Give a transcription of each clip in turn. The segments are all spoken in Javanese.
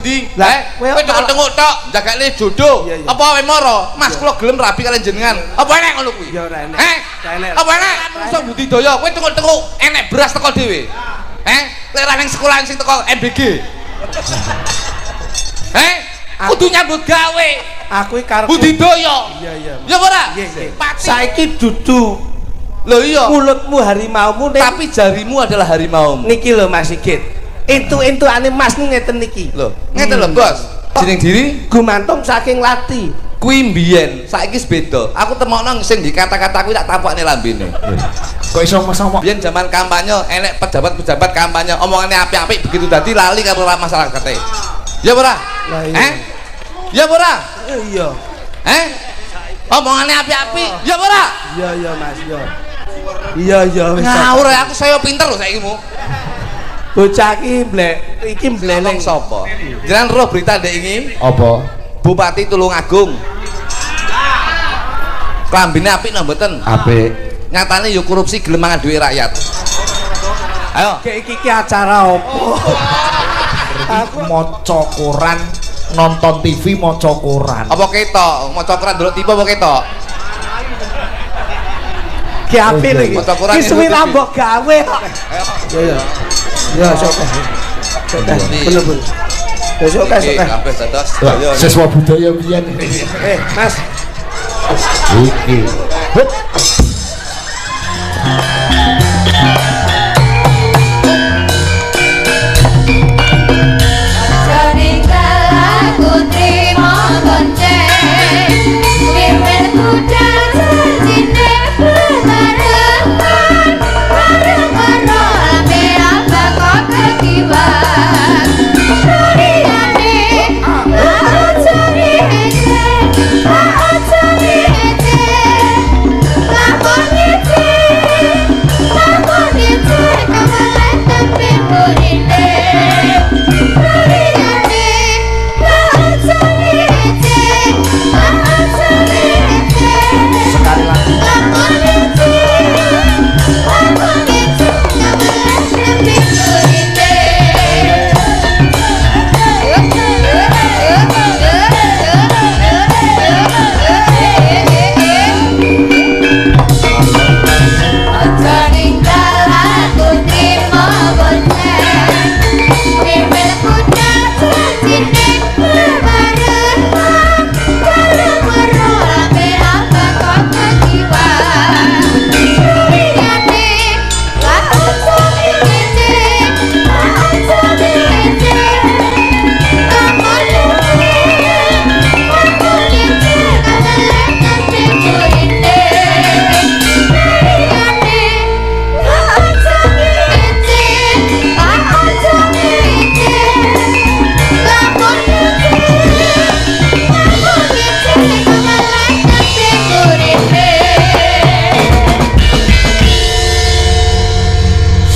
Lah, kowe tengok tok, jagane jodoh. Apa wae mara? Mas kula gelem rabi kalian jenengan. Apa enek ngono kuwi? Ya ora enek. Apa enek? Menungso budidaya, kowe tengok-tengok enek beras teko dhewe. Lek ra ning sekolahan sing teko MBG. Kudu nyambut gawe. Aku iki karep budidaya. Iya. Ya ora? Saiki dudu. Lho iya. Mulutmu harimaumu tapi jarimu adalah harimaumu. Niki lho Mas Sigit. Entu-entukane Mas ngeten niki. Lho, ngeten lho, Bos. Jeneng diri gumantung saking lati. Kuwi mbiyen, saiki beda. Aku temokno sing dikata-kata kuwi tak tampakne lambene. Kok iso ngomong biyen zaman kampanye enek pejabat-pejabat kampanye omongane apik-apik begitu dadi lali karo masyarakate. Ya ora? Ya ora? Iya. Omongane apik-apik. Ya ora? Iya Mas, ya. Iya wis. Ngawur aku saya pinter lho saiki mu. Bocah iki mbleleng sapa? Jenengan roh berita ndek iki? Apa? Bupati Tulungagung. Klambine apik nang mboten? Apik. Nyatane ya korupsi gelem mangan duit rakyat. Ayo. Iki acara opo? Aku maca koran, nonton TV maca koran. Apa ketok? Maca koran delok TV apa ketok? Ki apik lho iki. Maca koran. Ki suwi rambok gawe kok. Ya. Ya, sok. Bener. Besok kabeh dados. Siswa budaya pian. Mas. Iki.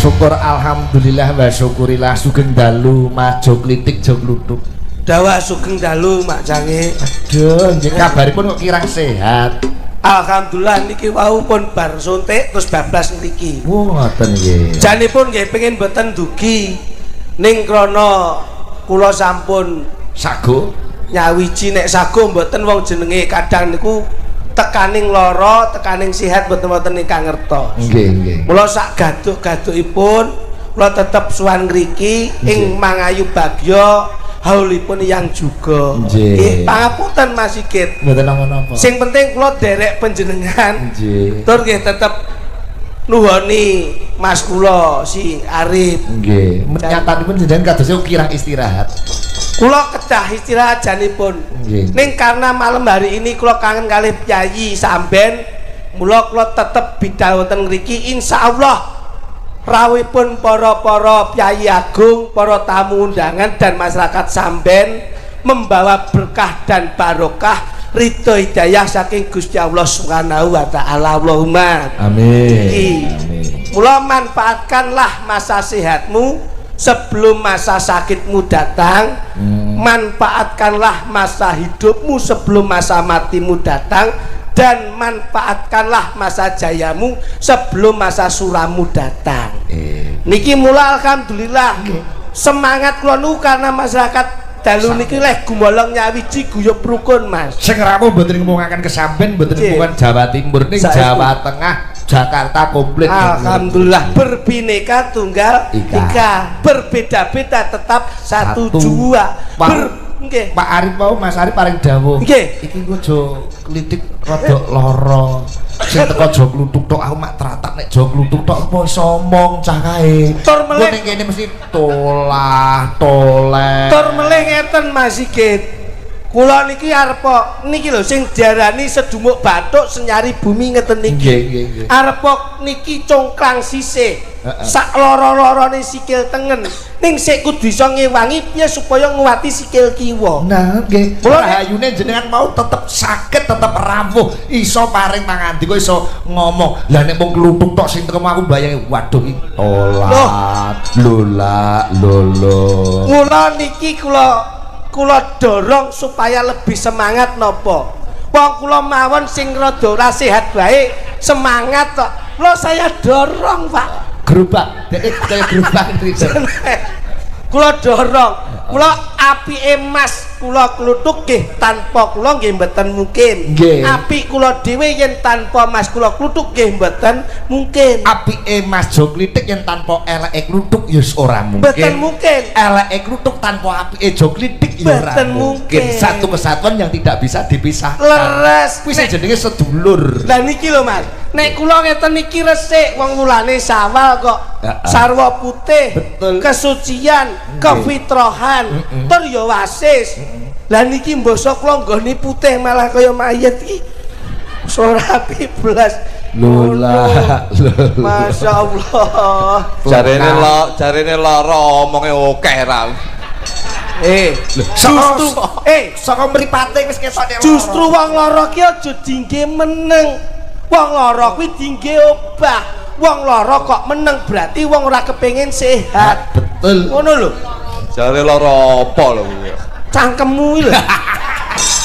Syukur alhamdulillah wa syukurillah sugeng dalu maju klitik jog lutuk. Dawa sugeng dalu Mak Jange. Aduh, nggih kabaripun kok kirang sehat. Alhamdulillah niki wau pun bar suntik terus bablas niki. Ngoten nggih. Janipun nggih pengin mboten dugi ning krana kula sampun sago nyawiji nek sago mboten wong jenenge kadang niku tekaning lara, tekaning sehat mboten-mboten ingkang ngertos. Nggih. Mula sak gaduh-gaduhipun kula tetep suwan ngriki ing Mangayu Bagya haulipun yang juga. Nggih, pangapunten Mas Sigit. Mboten napa-napa. Sing penting kula derek panjenengan. Nggih. Tur nggih tetep nuhoni Mas kula si Arif. Nggih. Menyatanipun jenengan kados kirang istirahat. Kula kedah istirahat janipun. Ning karena malam hari ini kula kangen kalih Pyayi samben, mula kula tetep bidal wonten ngriki insyaallah rawuhipun para Pyayi agung, para tamu undangan dan masyarakat samben membawa berkah dan barokah ridho hidayah saking Gusti Allah Subhanahu wa taala. Allahumma amin. Mula manfaatkanlah masa sehatmu sebelum masa sakitmu datang. Manfaatkanlah masa hidupmu sebelum masa matimu datang, dan manfaatkanlah masa jayamu sebelum masa suramu datang. Niki mula alhamdulillah semangat kula nu karena masyarakat dalu niki leh gumolong nyawiji guyub rukun Mas. Sing rawuh mboten ngomongaken kesamben mboten ngomongan Jawa Timur ning Jawa Tengah Jakarta komplit. Alhamdulillah berbineka tunggal ika, berbeda-beda tetap satu jua. Nggih. Pak Arif mau Mas Arif paring dawuh. Nggih. Iki aja klitik rada lara. Sing teko jog kluthuk tok aku mak tratak nek jog kluthuk tok apa iso omong cah kae. Tur melih ning kene mesti tolah toleh. Tur melih ngeten Mas Sigit. Kula niki arep niki lho sing diarani sedumuk bathuk senyari bumi ngeten niki. Nggih. Arep niki congklang sisih. Sak loro-lorone sikil tengen. Ning sik kudu iso ngewangi piye supaya nguwati sikil kiwa. Nah, nggih. Rahayune jenengan mau tetep sakit, tetep rawuh, iso paring pangandika, iso ngomong. Lah nek mung kluthuk tok sing teko aku bayangi, waduh iki tolat, lolak, lolo. Mula niki kula dorong supaya lebih semangat napa. Wong kula mawon sing rada ora sehat bae, semangat kok. Lho saya dorong, Pak. Gerobak, kaya gerobak itu. Kula dorong, kula apike Mas kula kluthuk nggih tanpa kula nggih mboten mungkin. Apik kula dhewe yen tanpa Mas kula kluthuk nggih mboten mungkin. Apike Mas Joklitik yen tanpa eleke kluthuk ya ora mungkin. Mboten mungkin. Eleke kluthuk tanpa apike Joklitik ya ora mungkin. Satu kesatuan yang tidak bisa dipisahkan. Leres. Kuwi jenenge sedulur. Lah niki lho Mas. Nek kula ngeten niki resik wong mulane sawal kok. Sarwa putih, betul. Kesucian, kefitrahan, tur ya wasis. Lah niki mbasa kula nggone putih malah kaya mayit iki. Ora piblas. Lola. Masyaallah. Jarene lara omonge akeh ra. Justru saka mripate wis ketok nek justru wong lara ki aja dingge meneng. Wong lara kuwi dingge obah. Wong lara kok meneng berarti wong ora kepengin sehat. Betul. Ngono lho. Jare lara apa lho kuwi? Cangkemmu lho.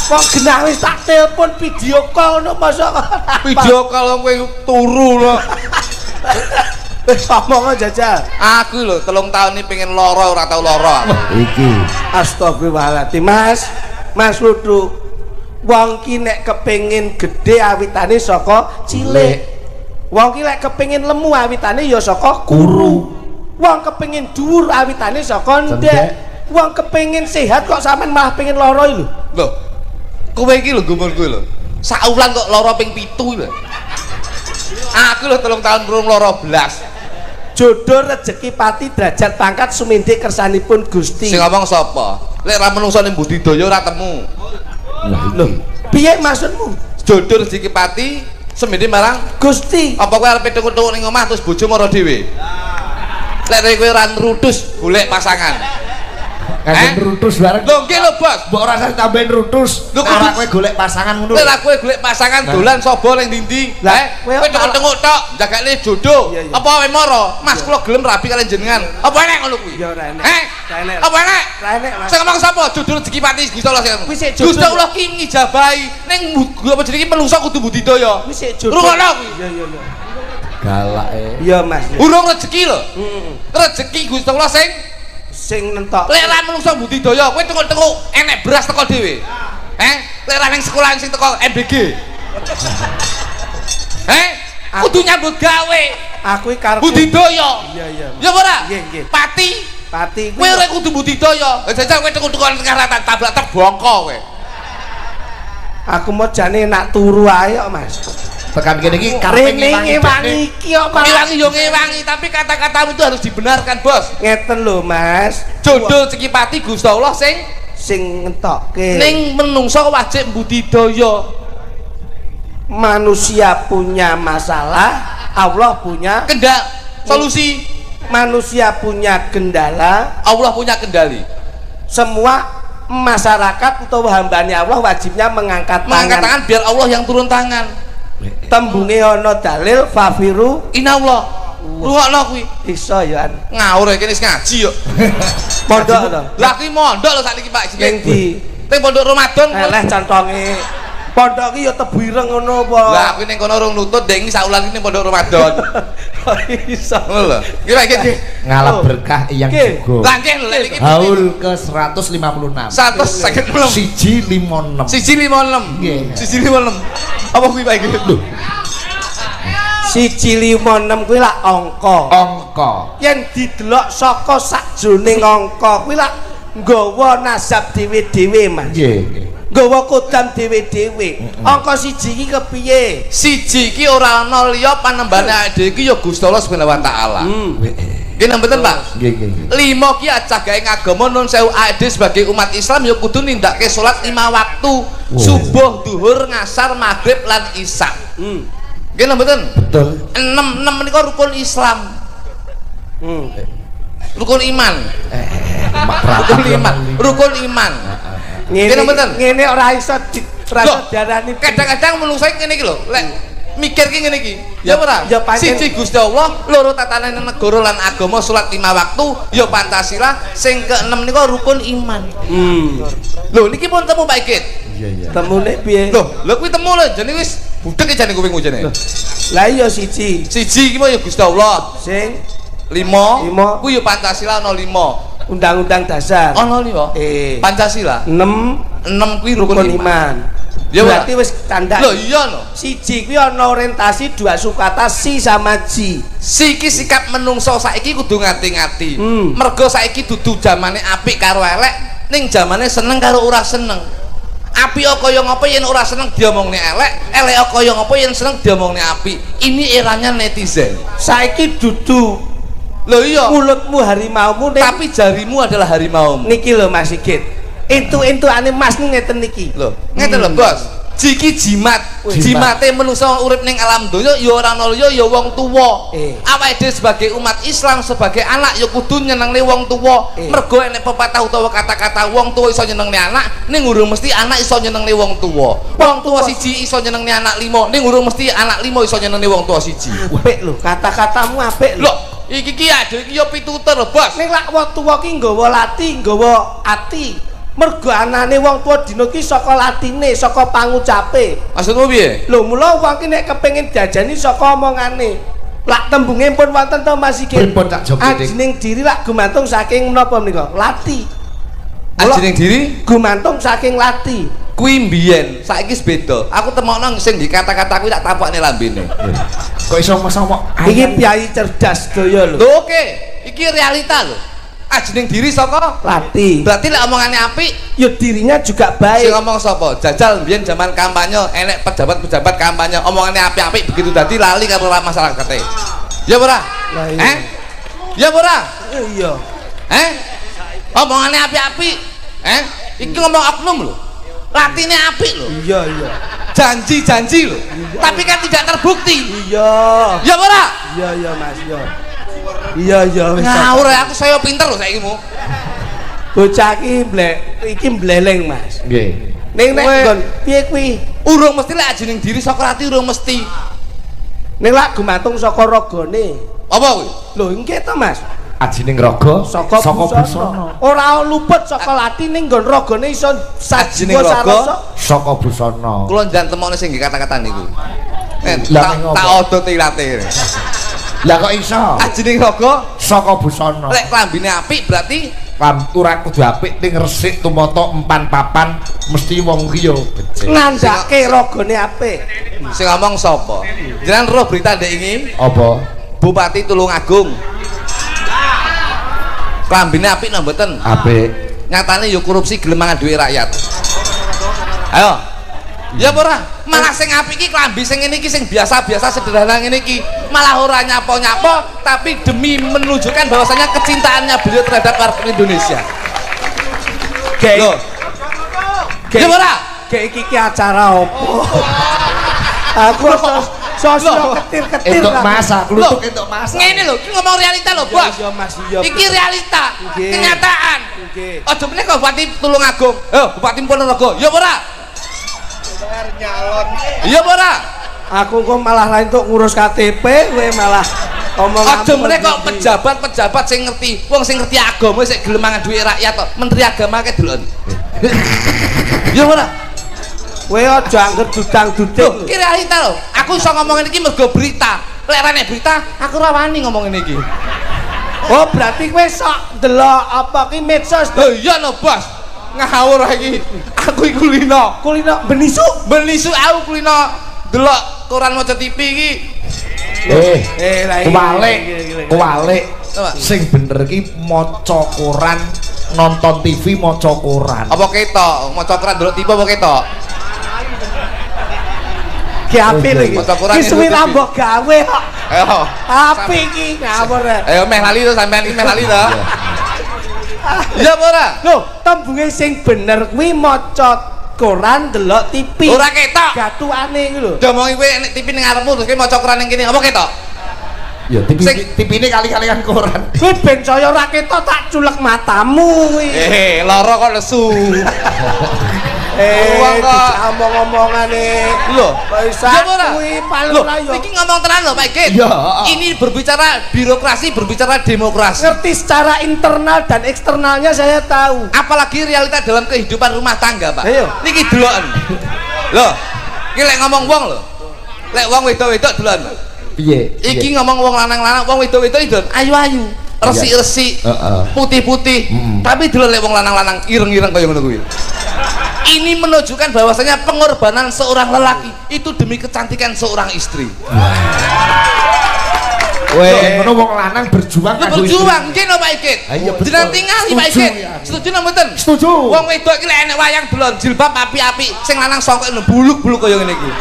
Kok genah wis tak telepon video call ngono masa. Video call kowe turu lho. Wis ngomong jajal. Aku lho 3 tahun iki pengen lara ora tau lara. Iki. Astagfirullahaladzim Mas Luduk. Wong ki nek kepengin gedhe awitane saka cilik. Wong ki nek kepengin lemu awitane ya saka kuru. Wong kepengin dhuwur awitane saka ndek. Wong kepengin sehat kok sampean malah pengen lara lho. Lho. Kowe iki lho gumun kowe lho. Sak wulan kok lara ping 7 lho. Aku lho 3 tahun durung lara blas. Jodoh rezeki pati derajat pangkat sumindhi kersanipun Gusti. Sing ngomong sapa? Lek ra menungso ning budidaya ora temu. Lho, piye maksudmu? Jodoh rezeki pati semene marang Gusti. Apa kowe arep tuku-tuku ning omah terus bojo mara dhewe? Lek kowe ora nrutus golek pasangan. Nrutus bareng. Lho nggih lho, Bos. Mbok ora usah tambahin rutus. Ora kowe golek pasangan ngono. Lek kowe golek pasangan dolan sapa ning ndi-ndi? Kowe tengok-tengok tok jagakne jodoh. Apa kowe mara? Mas kula gelem rabi kalian jenengan. Apa enek ngono kuwi? Ya ora enek. Apa enek? Ora enek, Mas. Sing ngomong sapa? Jodoh rezeki pati Gusti Allah sing. Gusti Allah ki ngijabahi ning apa jenenge menungso kudu budidaya. Wis sik jodoh. Rungono kuwi. Iya. Galake. Iya, Mas. Urung rezeki lho. Rezeki Gusti Allah sing nentok. Lek ra menungso budidaya, kowe tengok-tengok enek beras teko dhewe. Lek ra ning sekolah sing teko MBG. Kudu nyambut gawe. Aku iki karep budidaya. Iya. Ya ora? Nggih. Pati kowe ora kudu budidaya. Jajal kowe tengok-tengok tengah ratan tabrak terbongko kowe. Aku mau jane nak turu ae kok, Mas. Tekan kene iki karepe ngewangi iki kok ngewangi yo ngewangi, tapi kata-katamu itu harus dibenarkan, Bos. Ngeten lho, Mas. Jodoh rezeki pati Gusti Allah sing ngentokke. Ning menungso wajib budidaya. Manusia punya masalah, Allah punya solusi. Manusia punya kendala, Allah punya kendali. Semua masyarakat atau hambane Allah wajibnya mengangkat tangan biar Allah yang turun tangan. Tembunge ana dalil fafiru inallah. Rungokno kuwi. Iso ya. Ngawur kene wis ngaji yo. Pondok to. Lah ki mondok lho sakniki Pak. Ning ndi? Teng Pondok Ramadan. Eleh cantonge. Pondok iki ya tebu ireng ngono apa? Lah aku ning kono urung nutut, Dek iki saulan iki ning Pondok Ramadan. Iso. Ngono lho. Ki lek iki ngalap berkah yang juga. Lah nggih lho lek iki Haul ke 156. 156. Siji 56. Siji 56. Nggih. Siji 56. Apa kuwi Pak iki? Lho. Siji 56 kuwi lak angka. Angka. Yen didelok saka sakjroning angka kuwi lak nggawa nasab dhewe-dhewe, Mas. Nggih. Nggawa kodam dhewe-dhewe. Angka siji iki kepiye? Siji iki ora ana liya panembane awake dhewe iki ya Gusti Allah Subhanahu wa taala. Nggih mboten Pak? Nggih nggih. 5 ki acah gawe ngagama nun sewu awake dhewe sebagai umat Islam ya kudu nindakke salat 5 waktu. Subuh, zuhur, ngasar, maghrib lan isya. Nggih mboten? Betul. 6 menika rukun Islam. Rukun iman. Rukun iman. Rukun iman. Ngene ora iso diarani. Kadang-kadang menungso ngene iki lho, lek mikir ki ngene iki. Ya ora? Siji Gusti Allah, loro tatanan negara lan agama, salat 5 waktu, ya Pancasila, sing ke-6 nika rukun iman. Lho niki pun temu Pak Ikit. Iya. Temune piye? Lho kuwi temu lho, jenenge wis budhek jane kuping jane. Lah iya siji. Siji iki ya Gusti Allah. Sing 5 kuwi ya Pancasila ana 5. Undang-undang dasar Ana 5. Pancasila 6 kuwi rukun iman. Ya berarti wis tanda. Lho iya no. Siji kuwi ana orientasi dua sukata si sama ji. Si iki sikap menungso saiki kudu ngati-ngati. Mergo saiki dudu zamane apik karo elek, ning zamane seneng karo ora seneng. Apik kaya ngapa yen ora seneng diomongne elek, elek kaya ngapa yen seneng diomongne apik. Ini eranya netizen. Saiki dudu Lho iya, mulutmu harimaumu tapi jarimu adalah harimaumu. Niki lho Mas Sigit. Entu-entukane Mas ning ngeten niki. Lho, ngeten lho, Bos. Jiki jimat. Jimate menungso urip ning alam donya ya ora ana liya ya wong tuwa. Awake dhewe sebagai umat Islam, sebagai anak ya kudu nyenengne wong tuwa. Mergo enek pepatah utawa kata-kata wong tuwa iso nyenengne anak, ning urung mesti anak iso nyenengne wong tuwa. Wong tuwa siji iso nyenengne anak 5, ning urung mesti anak 5 iso nyenengne wong tuwa siji. Apik lho, kata-katamu apik lho. Iki ki ade iki ya pitutur lho, Bos. Ning lak wong tuwa ki nggawa lati, nggawa ati. Mergo anane wong tuwa dina ki saka latine, saka pangucape. Maksudmu piye? Lho, mula wong ki nek kepengin diajani saka omongane. Lak tembunge pun wonten to Mas Sigit. Pripun tak jogeting? Ajining diri lak gumantung saking menapa menika? Lati. Ajining diri gumantung saking lati. Kuwi mbiyen, saiki wis beda. Aku temokno sing di kata-kata kuwi tak tampakne lambene. Kok iso ngomong Iki piyai cerdas daya lho. Lho oke, iki realita lho. Ajining diri saka lati. Berarti lek omongane apik, ya dirinya juga baik. Sing ngomong sapa? Jajal mbiyen zaman kampanye enek pejabat-pejabat kampanye omongane apik-apik begitu dadi lali karo masyarakate. Ya ora? Ya ora? Iya. Omongane apik-apik. Iki ngomong oknum lho. Latine apik lho. Iya, iya. Janji-janji lho. Tapi kan tidak terbukti. Iya. Ya ora? Iya, iya Mas, iya. Iya, iya wis. Ngawur aku saya pinter lho saiki mu. Bocah iki mbleleng Mas. Nggih. Ning nek nggon piye kuwi? Urung mesti lek ajining diri saka ati urung mesti. Ning lak gumantung saka ragane. Apa kuwi? Lho, nggih to Mas. Ajining raga saka busana. Ora luput saka lati ning nggon ragane iso ajining raga saka busana. Kula njan temokne sing nggih kata-kata niku. Tak odot ilate. Lah kok iso? Ajining raga saka busana. Lek klambine apik berarti ora kudu apik ning resik tumata empan papan mesti wong ki yo becik. Ngandake ragane apik. Sing ngomong sapa? Jenengan roh berita ndek iki? Apa? Bupati Tulungagung. Klambine apik napa mboten? Apik. Nyatane ya korupsi gelem mangan duit rakyat. Ayo. Ya ora? Malah sing apik iki klambi sing ngene iki sing biasa-biasa sederhana ngene iki, malah ora nyapa-nyapa tapi demi menunjukkan bahwasanya kecintaannya beliau terhadap warga Indonesia. Loh. Ya ora? Kayak iki acara opo? Aku sosok ketir-ketir entuk masak, kluthuk entuk masak. Ngene lho, iki ngomong realita lho, Bos. Iya, Mas, iya. Iki realita, kenyataan. Nggih. Aja meneh kok Bupati Tulungagung. Bupati Ponorogo. Ya ora? Nyalon. Iya ora? Aku kok malah lain untuk ngurus KTP, kowe malah ngomong aja meneh kok pejabat-pejabat sing ngerti, wong sing ngerti agama sing gelem mangan duit rakyat kok. Menteri Agama ke delok. Ya ora? Kowe aja anggere dudang-duding. Iki realita lho. Aku iso ngomongin iki mergo berita. Lek rene berita, aku ora wani ngomongin iki. Oh, berarti kowe sok delok apa ki medsos. Lho iya lho, Bos. Ngawur iki. Aku iku kulino. Kulino benisu. Benisu aku kulino delok koran maca TV iki. Kuwalik. Sing bener iki maca koran, nonton TV, maca koran. Apa ketok? Maca koran delok TV apa ketok? Ki apik lho iki. Maca koran Ki suwi rambok gawe kok. Ayo. Apik iki ngawur. Ayo meh lali to sampean iki meh lali to. Iya apa ora? Lho, tembunge sing bener kuwi maca koran delok TV. Ora ketok. Gatukane iki lho. Domongi kowe nek TV ning ngarepmu terus kowe maca koran ning kene apa ketok? Ya TV ini kali-kalian koran. Kuwi ben saya ora ketok tak culek matamu kuwi. Lara kok lesu. Wong kok omong-omongane. Lho, kok iso kuwi paling ora yo. Iki ngomong tenan lho Pak Ikit. Ini berbicara birokrasi, berbicara demokrasi. Ngerti secara internal dan eksternalnya saya tahu. Apalagi realita dalam kehidupan rumah tangga, Pak. Ayo. Niki deloken. Lho, iki lek ngomong wong lho. Lek wong wedok-wedok deloken. Piye? Iki ngomong wong lanang-lanang, wong wedok-wedok itu ayu-ayu, resik-resik, putih-putih. Tapi dulu lek wong lanang-lanang ireng-ireng kaya ngono kuwi. Ini menunjukkan bahwasanya pengorbanan seorang lelaki itu demi kecantikan seorang istri. Weh, ngono wong lanang berjuang kanggo berjuang, nggih no Pak Ikit. Jenengan tingali Pak Ikit. Setuju napa mboten? Setuju. Wong wedok iki lek enek wayang delon jilbab api-api, sing lanang songkok buluk-buluk kaya ngene iki.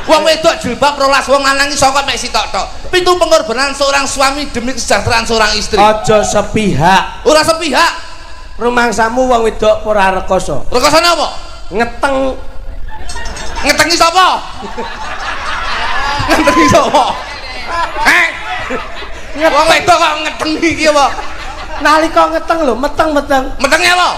Wong wedok jilbab 12, wong lanang iki songkok mek sitok-tok. Pitu pengorbanan seorang suami demi kesejahteraan seorang istri. Aja sepihak. Ora sepihak. Rumangsamu wong wedok ora rekoso. Rekosane apa? Ngeteng. Ngetengi sapa? Ngetengi sapa? Wong wedok kok ngetengi iki apa? Nalika ngeteng lho, meteng-meteng. Metengi apa?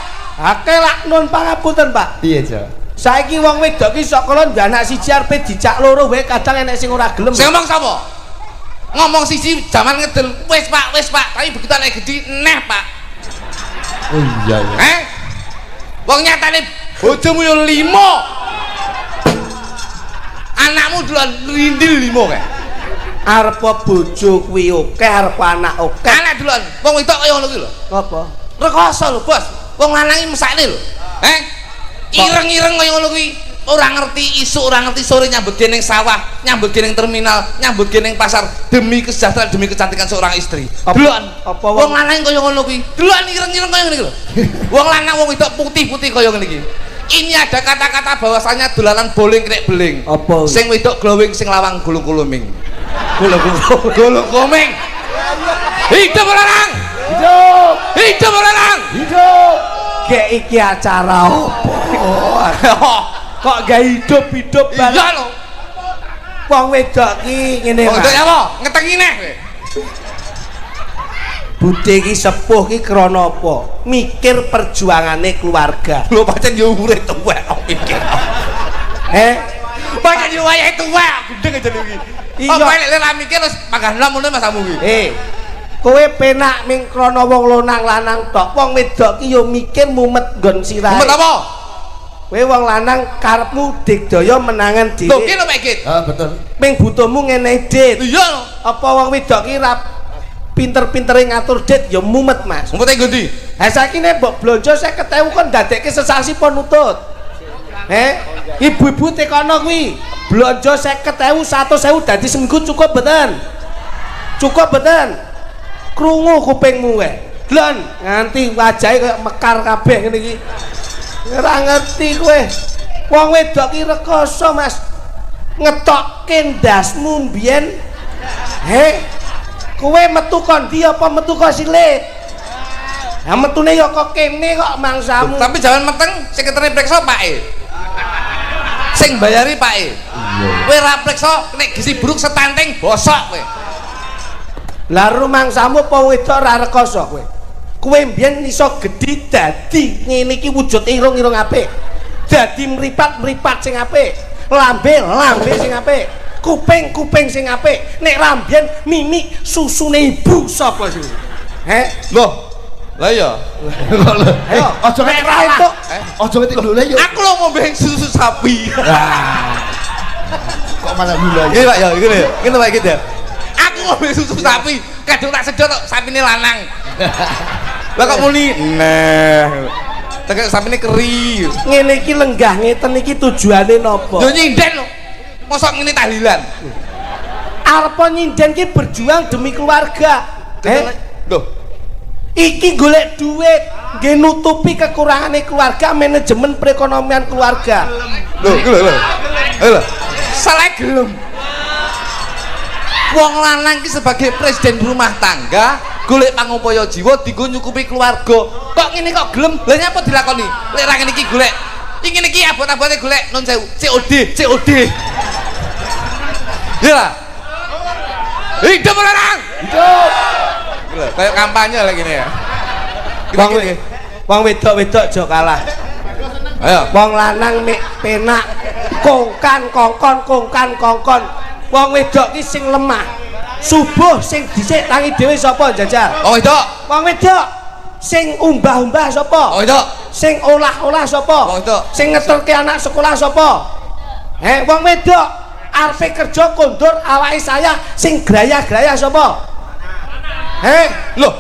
Akeh lak nun pangapunten, Pak. Iya, Jo. Saiki wong wedok ki sok kala ndek anak siji arepe dicak loro wae kadang enek sing ora gelem. Sing ngomong sapa? Ngomong siji jaman ngedel. Wis Pak, tapi begitu anak gede neh, Pak. Oh iya ya. Wong nyatane bojomu yo 5. Anakmu duluan rindil 5 kae. Arep bojo kuwi akeh, arep anak akeh. Anak duluan. Wong wedok kaya ngono kuwi lho. Apa? Rekoso lho, Bos. Wong lanang iki mesakne lho. Ireng-ireng kaya ngono kuwi. Ora ngerti isuk, ora ngerti sore nyambut ge ning sawah, nyambut ge ning terminal, nyambut ge ning pasar demi kesejahteraan, demi kecantikan seorang istri. Deloken. Apa wong lanang kaya ngono kuwi? Deloken ireng-ireng kaya ngene iki lho. Wong lanang wong wedok putih-putih kaya ngene iki. Ini ada kata-kata bahwasanya dolanan boling krek beling. Apa? Sing wedok glowing, sing lawang gulung-guluming. Gulung-guluming. Hidup lanang. Hidup. Hidup lanang. Hidup. Kayak iki acara opo? Kok gak hidup-hidup banget? Iya lho. Wong wedok ki ngene wae. Wedok apa? Ngetengi neh kowe. Budhe ki sepuh ki krana apa? Mikir perjuangane keluarga. Lho pancen yo urip tuwek kok mikir. Pancen yo wayahe tuwek, gendeng aja iki. Iya. Apa lek mikir wis panggah nom ngono masamu iki. Kowe penak ming krana wong lanang tok. Wong wedok ki yo mikir mumet nggon sirahe. Mumet apa? Kowe wong lanang karepmu digdaya menangan dhewe. Lho ki lho Pak Ikit. Betul. Ming butuhmu ngene dit. Iya lho. Apa wong wedok ki ra pinter-pintere ngatur dit ya mumet, Mas. Mumet e ndi? Ha saiki nek mbok blonjo 50.000 kon dadekke sesasi pon nutut. Ibu-ibu tekono kuwi blonjo 50.000 100.000 dadi seminggu cukup mboten? Cukup mboten? Krungu kupingmu wae. Glon nganti wajahe kaya mekar kabeh ngene iki. Ora ngerti kowe. Wong wedok ki rekoso, Mas. Ngetokke ndasmu mbiyen. Kowe metu kon ndi apa metu kok silit? Ya metune ya kok kene kok mangsamu. Tapi jangan meteng sing ketene preksa Pake. Sing bayari Pake. Kowe ra preksa nek gisi buruk setanting bosok kowe. Lah rumangsamu apa wedok ra rekoso kowe? Kowe mbiyen iso gedhi dadi ngene iki wujud irung-irung apik. Dadi mripat-mripat sing apik. Lambe sing apik. Kuping sing apik. Nek rambien mimik susune ibu sapa sih? Loh, Lah iya. Ayo, aja nek itu. Aja ngetik lho yo. Aku lho ngombe susu sapi. Kok malah lho. Iki Pak ya, ngene ya. Ngene Pak iki ya. Aku ngombe susu sapi, kadung tak sedot sapine lanang. Lah kok muni nah. Tegek sapine keri. Ngene iki lenggah ngeten iki tujuane napa? Yo nyinden lho. Mosok ngene tahlilan. Arep nyinden ki berjuang demi keluarga. Loh, iki golek duit, nggih nutupi kekurangane keluarga, manajemen perekonomian keluarga. Loh, iki lho. Lho. Salah gelem. Wong lanang ki sebagai presiden rumah tangga, golek pangupaya jiwa dienggo nyukupi keluarga. Kok ngene kok gelem? Lah nyapa dilakoni? Lek ra ngene iki golek. Iki ngene iki abot-abote golek nun sewu. COD. Ya lah. Hidup lanang. Hidup. Gila, kayak kampanye lah gini ya. Wong wedok-wedok aja kalah. Ayo. Wong lanang mek penak kongkan kongkon. Wong wedok ki sing lemah. Subuh sing dhisik tangi dhewe sapa jajal? Wong wedok. Wong wedok sing umbah-umbah sapa? Wong wedok. Sing olah-olah sapa? Wong wedok. Sing ngeterke anak sekolah sapa? Wong wedok arepe kerja kondur awake saya sing graya-graya sapa? Loh,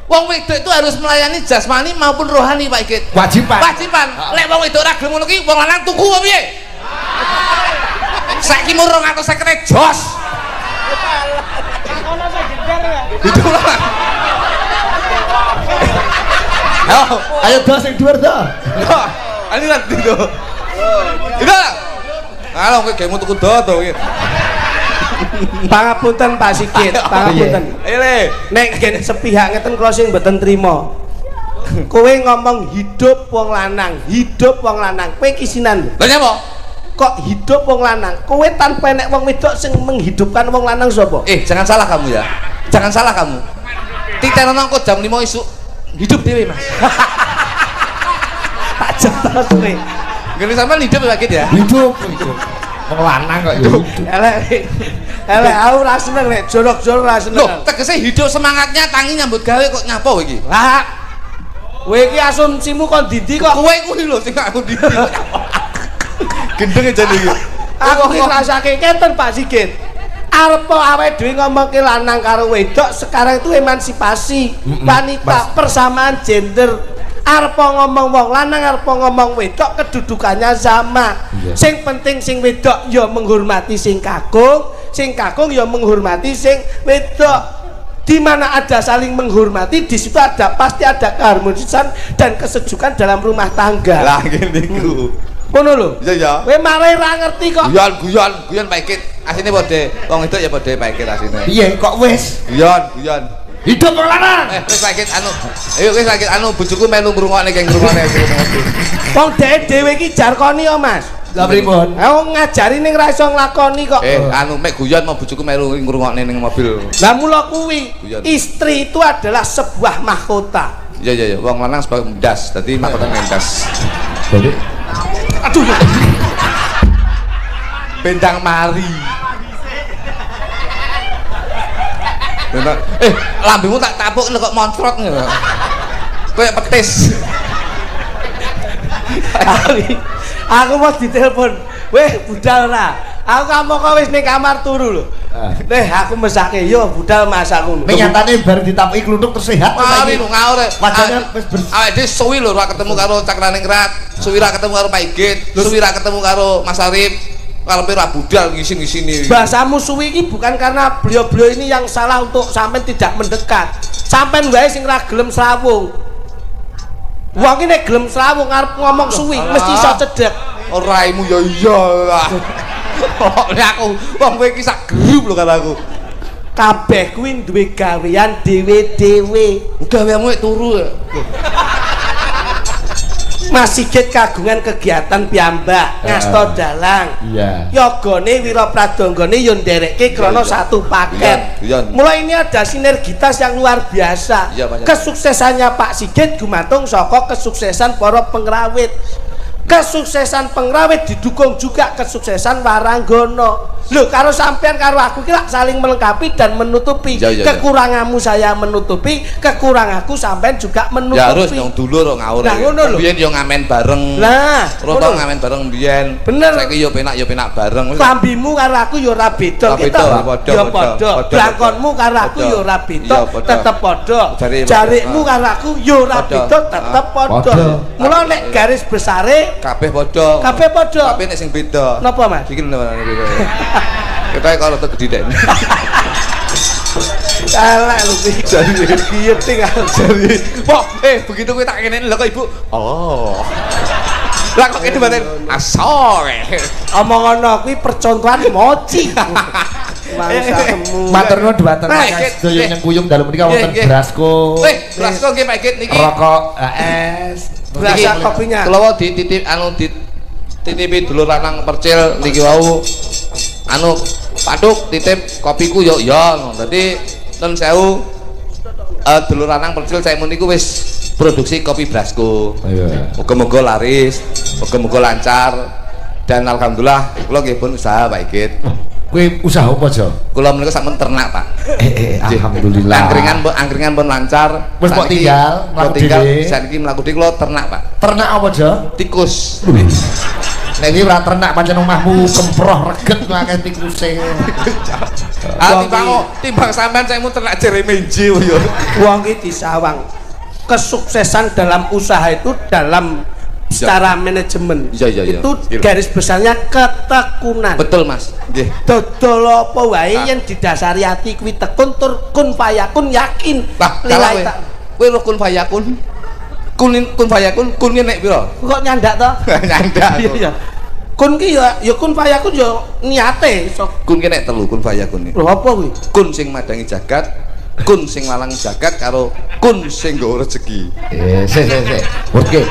wong wedok itu harus melayani jasmani maupun rohani Pak Ikit. Wajiban. Lek wong wedok ora gelem ngono ki wong lanang tuku apa piye? Saiki mung 250 jos. Ono sing jeder ya. Itu lah. Ayo do sing dhuwur do. Ali nanti do. Itu. Kalau kowe gemu tuku do to iki. Pangapunten Pak Sigit, pangapunten. Ayo le. Nek gen sepihak ngeten kula sing mboten trima. Kowe ngomong hidup wong lanang. Kowe kisinan. Lah nyapa? Kok hidup wong lanang? Kowe tanpa nek wong wedok sing menghidupkan wong lanang sapa? Jangan salah kamu ya. Jangan salah kamu. Titenan kok jam 5 isuk hidup dhewe, Mas. Tak jelas kowe. Gini sampean hidup lagi ya? Hidup. Wong lanang kok hidup. Elek aku ra seneng nek jorok-jorok ra seneng. Loh, tegese hidup semangatnya tangi nyambut gawe kok nyapa kowe iki? Lah. Kowe iki asumsimu kon didi kok. Kowe kuwi lho sing aku didi. Gendeng aja iki. Aku iki ngrasake keten Pak Sigit. Arep awake dhewe ngomongke lanang karo wedok sekarang itu emansipasi wanita, persamaan gender. Arep ngomong wong lanang, arep ngomong wedok kedudukannya sama. Sing penting sing wedok ya menghormati sing kakung ya menghormati sing wedok. Di mana ada saling menghormati, di situ pasti ada keharmonisan dan kesejukan dalam rumah tangga. Lah ngene iku. Ngono lho. Iya. Kowe malah ra ngerti kok. Guyon Pak Ikit. Asine padha wong wedok ya padha Pak Ikit asine. Piye kok wis? Guyon. Hidup wong lanang. Wis Pak Ikit ayo wis Pak Ikit bojoku melu ngrungokne keng ngrungokne. Wong dhewe iki jarkoni ya Mas. Lah pripun? Wong ngajari ning ra iso nglakoni kok. Mek guyon mau bojoku melu ngrungokne ning mobil. Lah mula kuwi istri itu adalah sebuah mahkota. Iya wong lanang sebagai ndas, dadi mahkota ndas. Jadi Aduh. Bendang mari. Lambemu tak tapuk kok moncrot ngono. Kayak petis. Aku mau ditelepon. Weh, budal ora. Aku kamu kok wis ning kamar turu lho. Aku mesake yo budal masak ngono. nyatane bar ditapuki kluthuk terus sehat. Mari lu ngaur. Wajane wis bersih. Awake dhewe suwi lho ora ketemu karo Cakraningrat, suwi ra ketemu karo Pak Igit, suwi ra ketemu karo Mas Arif. Karepe ra budal ngisin-ngisini. Bahasamu suwi iki bukan karena beliau-beliau ini yang salah untuk sampean tidak mendekat. Sampean wae sing ra gelem srawung. Wong iki nek gelem srawung arep ngomong suwi mesti iso cedhek. Raimu ya iya lah. Nek aku wong kowe iki sak grup lho kataku. Kabeh kuwi duwe gawean dhewe-dhewe. Gaweanmu turu. Mas Sigit kagungan kegiatan piyambak ngasto dalang. Iya. Yogane Wirapradonggane yo nderekke krana satu paket. Mulai ini ada sinergitas yang luar biasa. Kesuksesannya Pak Sigit gumantung saka kesuksesan para pengrawit. Kesuksesan pengrawit didukung juga kesuksesan Waranggono. Lho karo sampean karo aku ki saling melengkapi dan menutupi. Kekuranganmu saya menutupi, kekuranganku sampean juga menutupi. Ya harus yang dulur kok ngawur. Nah ngono lho. Biyen yo ngamen bareng. Nah, roto ngamen bareng biyen. Bener. Saiki yo penak bareng. Klambimu karo aku yo ora beda kita. Ya padha. Blangkonmu karo aku yo ora beda, tetep padha. Jarikmu karo aku yo ora beda, tetep padha. Mula nek garis besare kabeh padha. Kabeh padha. Tapi nek sing beda. Napa, Mas? Iki lho kita kalau tuh gede deh. Salah lu jadi giyeting jadi. Wah, begitu gue tak kenein lho kok Ibu. Oh. Lah kok kene baten asor. Omong ngono kuwi percontohan moci. Mangsamu. Matur nuwun dhumateng sedaya yang kuyung dalem menika wonten Brasko. Brasko nggih Pak Igit niki. Rokok AS. Berasa kopinya. Kula dititip anu titipi dulur lanang percil niki wau anu Paduk titip kopiku yo ya dadi nun sewu dulur lanang percil saya niku wis produksi kopi Brasko. Moga-moga laris, moga-moga lancar dan alhamdulillah kula nggih pun usaha Pak Igit. Kuwi usaha apa aja? Kula menika sampun ternak Pak. Alhamdulillah. Angkringan pun lancar. Wis kok tinggal mlaku dhewe. Saiki mlaku dhewe kula ternak Pak. Ternak apa aja? Tikus. Nek iki ora ternak pancen omahmu kemproh reget akeh tikuse. Timbang sampean saya mau ternak jeremenje yo. Wong iki disawang. Kesuksesan dalam usaha itu dalam secara manajemen. Itu garis besarnya ketekunan. Betul Mas. Nggih. Dodol apa wae yang didasari ati kuwi tekun tur kun fayakun yakin. Lah kowe kun fayakun. Kun fayakun kun nek pira? Kok nyandak to? Nyandak. Iya. Kun ki ya kun fayakun ya niate iso. Kun ki nek telu kun fayakun. Lho apa kuwi? Kun sing madangi jagat, kun sing lalang jagat karo kun sing nggawa rezeki. Sik. Oke.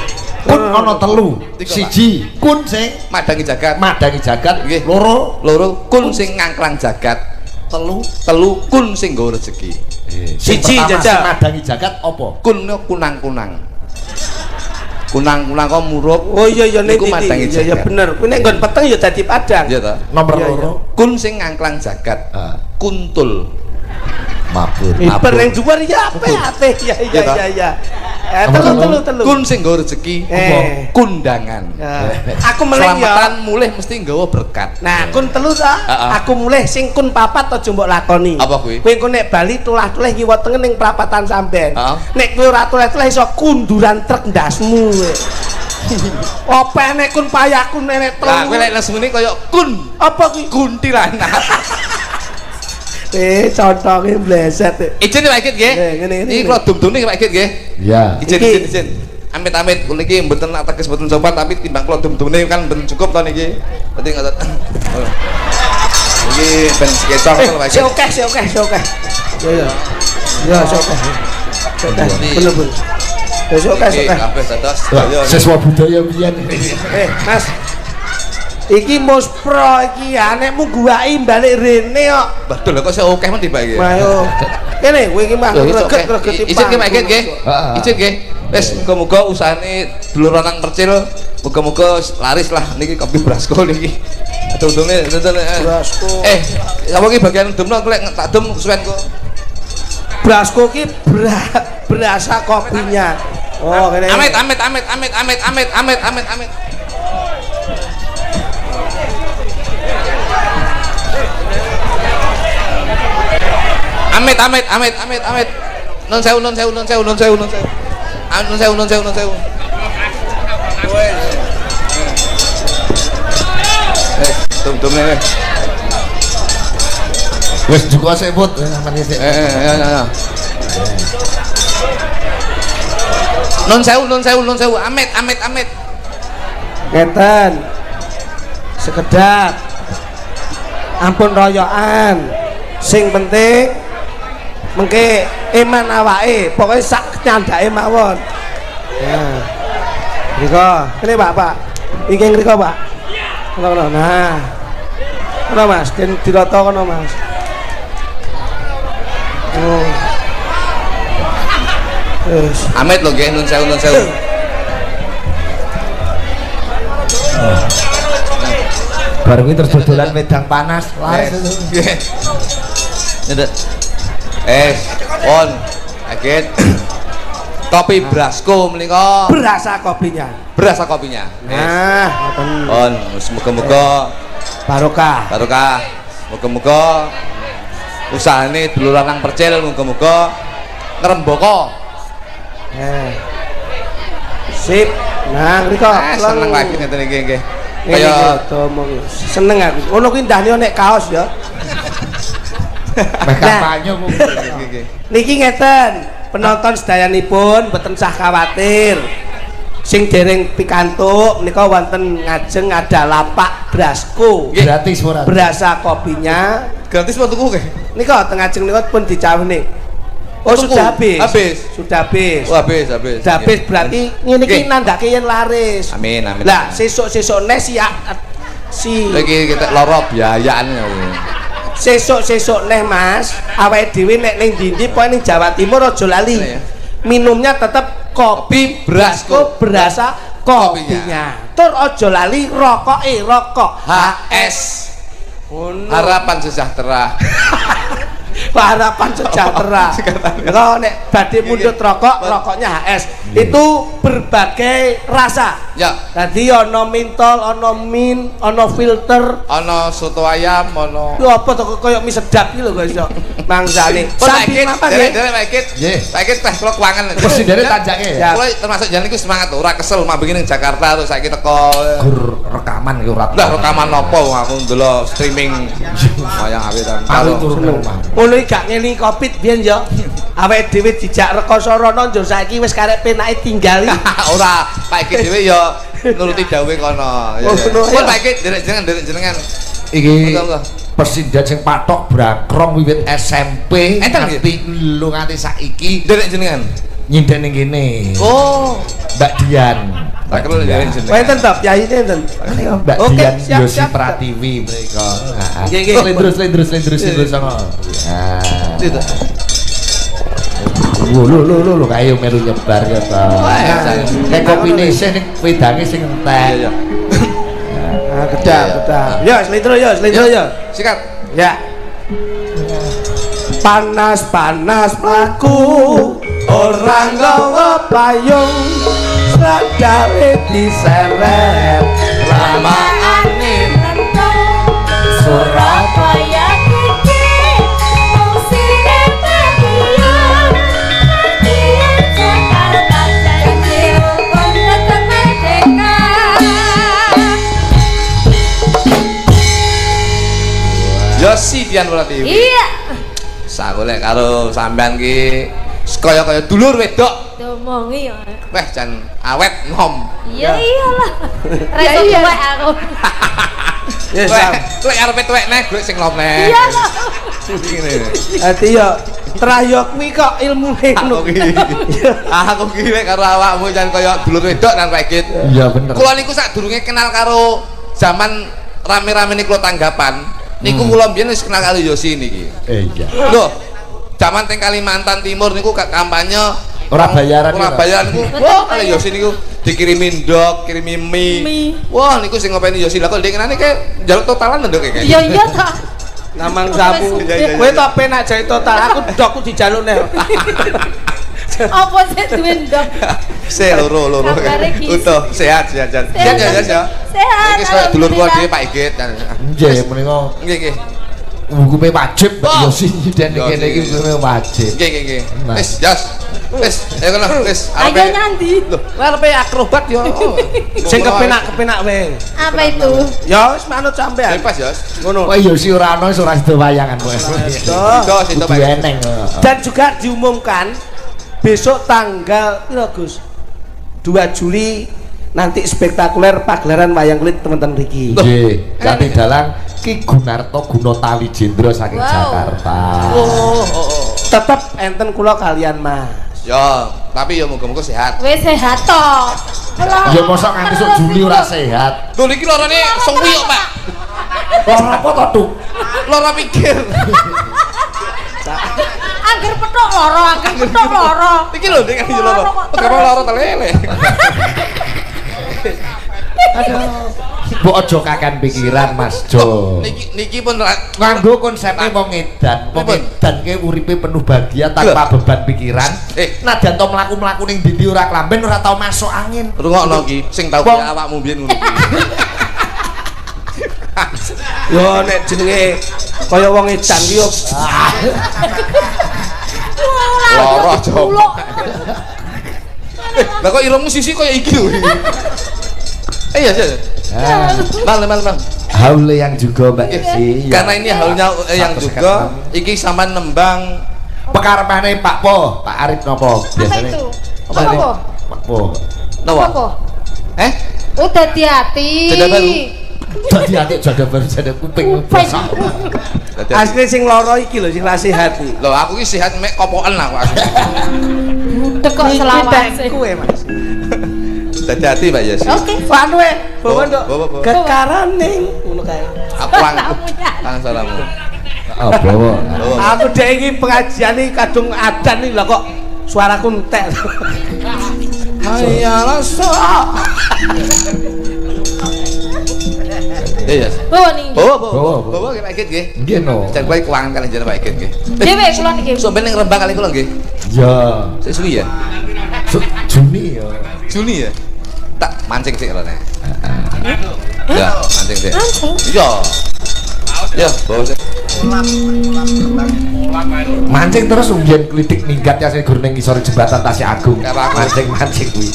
Kun ana telu. Siji kun sing madangi jagat. Nggih. Loro kun sing ngangklang jagat. Telu kun sing nggawa rezeki. Siji jajal madangi jagat apa? Kun kunang-kunang. Kunang-kunang kok murup. Oh iya niku madangi jagat. Iya bener. Kuwi nek nggon peteng ya dadi padang. Iya ta. Nomor loro. Kun sing ngangklang jagat. Kuntul. Mabur. Iper yang dhuwur ya apik. Iya. Telu. Kun sing nggawa rezeki. Kundangan. Aku mulih ya. Selamatan mulih mesti nggawa berkat. Nah, kun telu ta. Aku mulih sing kun papat aja mbok lakoni. Apa kuwi? Kowe engko nek bali tulah-tulih ngiwa tengen ning prapatan sampean. Nek kowe ora tulih-tulih iso kunduran truk ndasmu kowe. Apa nek kun payakun nek telu. Lah kowe lek lesmune kaya kun. Apa kuwi? Kuntilanak. Contohnya bleset. Izin Pak Igit nggih. Iki kula dum-dumne Pak Igit nggih. Iya. Izin. Amit-amit niki mboten ateges mboten sopan tapi timbang kula dum-dumne kan mboten cukup to niki. Dadi ngoten. Iki ben sketsa kok Pak Igit. Oke. Ya, oke. Bener. Oke. Kabeh dados. Siswa budaya biyen. Mas. Iki muspro iki anekmu guwaki balik rene kok. Betul kok saya oke men Pak iki. Ayo. Kene kowe iki mah greget Izin Pak Igit nggih. Izin nggih. Wis muga-muga usahane dulur lanang percil muga-muga laris lah niki kopi Brasko niki. Dum-dumne Brasko. Apa iki bagian dumno lek tak dum kesuwen kok. Brasko ki berasa kopinya. Oh, kene. Amit. Amit. Non sewu. Dum-dumne. Wis juga sik put, aman sik. Non sewu. Amit. Ngeten. Sekedap. Ampun royokan. Sing penting mengke iman awake, pokoke sak nyandake mawon. Nah. Ngriko, kene Pak. Iki ngriko, Pak. Ngono. Nah. Ngono Mas, den dirata kono Mas. Oh. Wis. Amit lho nggih nun sewu. Bar kuwi terus dodolan wedang panas. On. Agit. Kopi Brasco menika. Berasa kopinya. Berasa kopinya. Nah, On, muga-muga barokah. barokah. Muga-muga usahane dulur lanang percil muga-muga ngrembaka. Sip. Nah, mriko Seneng lagi ngeten iki nggih. Kaya seneng aku. Ngono kuwi ndahne nek kaos ya. Meh kampanye Nggih. Niki ngeten, penonton sedayanipun mboten usah khawatir. Sing dereng pikantuk menika wonten ngajeng ada lapak Brasco. gratis ora. Berasa kopinya. Gratis apa tuku nggih? Nika teng ngajeng nika pun dicawene. Oh, Tuku. sudah habis. Habis. Sudah habis. Oh, habis. Sudah habis berarti ngene iki nandake yen laris. Amin. Lah, sesuk-sesuk nes si Iki kita lara biayaan ya. sesuk-sesuk neh Mas, awake dhewe nek ning ndi-ndi pokoke ning Jawa Timur aja lali. Minumnya tetap kopi Brasco berasa kopinya. Tur aja lali rokoke rokok HS. Harapan sejahtera. Harapan sejahtera. Kalau nek badhe mundhut rokok, rokoknya HS. Itu berbagai rasa. Ya. Tadi ono mentol, ono mint, ono filter, Ana soto ayam, ana. lho apa to koyo mie sedap iki lho guys yo. Mangsane. Samping apa nggih? Derek Pak Nggih. Pak Teh kula kuangan. Mesti derek tanjake ya. Kula termasuk jalan iku semangat ora kesel mambing ning Jakarta terus saiki teko. Gur rekaman iki ora. Lah rekaman apa wong aku ndelok streaming wayang awitan. Aku turu nang omah. Ngono iki gak ngeli Covid biyen yo. Awake dhewe dijak rekoso rono njo saiki wis karek penake tinggali. Ora, Pak dhewe ya nuruti dawuhe kono. Oh, ngono, Pun ya. Pak derek jenengan. Iki Monggo. persindhan sing patok brakrong wiwit SMP Enten nggih? nganti lu nganti saiki Derek jenengan. nyinden ning kene. Oh, Mbak Dian. tak kira derek jenengan. Wonten to piyayine enten. Mbak Oke, Dian siap, Yosi siap. Pratiwi mereka. Nggih, nggih. Lendrus sama. Ya. Lho kayak melu nyebar ya ta. Nek kopine isih ning wedange sing entek. Iya. Ah, kedah. Yo, slendro yo. Sikat. Ya. Panas mlaku orang nggawa payung sadare diseret Ramaane rentung Surabaya kiki musine padion Padion Jakarta janji rukun tetep merdeka Yosi Dian Pratiwi. Iya Saku lek karo sampean ki kaya dulur wedok. Domongi ya Weh jan awet nom. Iya iyalah Reso tuwek aku ya Weh, lek arepe tuwek neh golek sing nom neh. Iya Ngene. ati yo trayo kuwi kok ilmune ngono Aku ki lek karo awakmu jan kaya dulur wedok nang Pak Git. Iya bener. Kula niku sadurunge kenal karo zaman rame-rame niku tanggapan. Niku kula mbiyen wis kenal karo Yosi niki. Iya. Lho, zaman teng Kalimantan Timur niku kampanye Ora bayaran. ora bayaran niku. Wah, kali Yosi niku dikirimi ndok, kirimi mie. Wah, niku sing ngopeni Yosi. Lah kok ndengenane ke njaluk totalan ndok kayak. Iya iya ta namang sapu Iya. kowe tok penak jare total aku ndokku dijaluk neh Apa sih duwe ndok Se loro. Kabare ki. Utuh, sehat ya. Sehat ya. Sehat Iki saya dulur kula dhewe Pak Igit. Nggih menika Nggih. hukume wajib Mbak Oh. Yosi nyiden Yosi. kene iki hukume wajib. Nggih. Nah. Wis, Yos. Wis, ayo kono, wis. Ayo nyanti Lho, arepe akrobat yo. sing kepenak wae Apa itu ya wis manut sampean Bebas, Yos. ngono Kok Yosi ora ono ora sida wayangan kowe. Situ Pak Kudu Igit. eneng. dan juga diumumkan besok tanggal piro Gus 2 Juli nanti spektakuler pagelaran wayang kulit teman-teman Riki Nggih, Kati dalang Ki Gunarto Gunatawi Jendra saking Wow. Jakarta. Oh. tetap enten kula kalian Mas Yo, tapi yo muga-muga sehat. wis sehat to Ya mosok nganti sok Juli ora sehat. Lho niki lorone sengwi kok, Pak. Ora apa to, Duk? Loro pikir. angger petok loro Iki lho ning nganti loro. Kenapa loro telele? aduh Mbok aja kakan pikiran Mas Jo. Niki pun Nganggo konsepnya wong edan. Wong edan ki uripe penuh bahagia tanpa beban pikiran. Nadyan to mlaku-mlaku ning ndi ora klamben ora tau masuk angin. Rungokno iki sing tau kaya awakmu mbiyen ngono iki. Yo nek jenenge kaya wong edan ki yo lara jowo. Lah kok irungmu sisi kaya iki lho. Iya, Bang. Haule yang juga Mbak Esi. Karena ini haulnya yang juga iki sampean nembang pekarepane Pak Po, Pak Arif nopo biasane? Apa itu? Pak Po. Nawa. Udah hati-hati. Jaga baru. Dadi ati jaga baru jada kuping. asli sing lara iki lho sing ra sehat iki. Lho aku iki sehat mek kopoken aku. Dekok selawase. Kuwe Mas. Hati-hati Mbak Yesi. Oke. Anu bawa nduk. Bawa. Kekaraning ngono kae. Aku salamu. Bawa. Aku dek iki pengajian iki kadung adan iki lho kok suaraku entek. Hayalah sok. Iya. Bawa nih. Bawa Pak Ikit nggih. Nggih no. Cek bae keuangan kali jeneng Pak Ikit nggih. Dewe kula niki. Sampeyan ning Rembang kali kula nggih. Ya. Sik suwi ya. Juni ya. Juni ya. Tak mancing sik lho nek. Ya, mancing sik. Iya. Ya, bawa sik. Mancing terus umbiyen klitik minggat ya sing gur ning ngisor jembatan Tasik Agung. Mancing kuwi.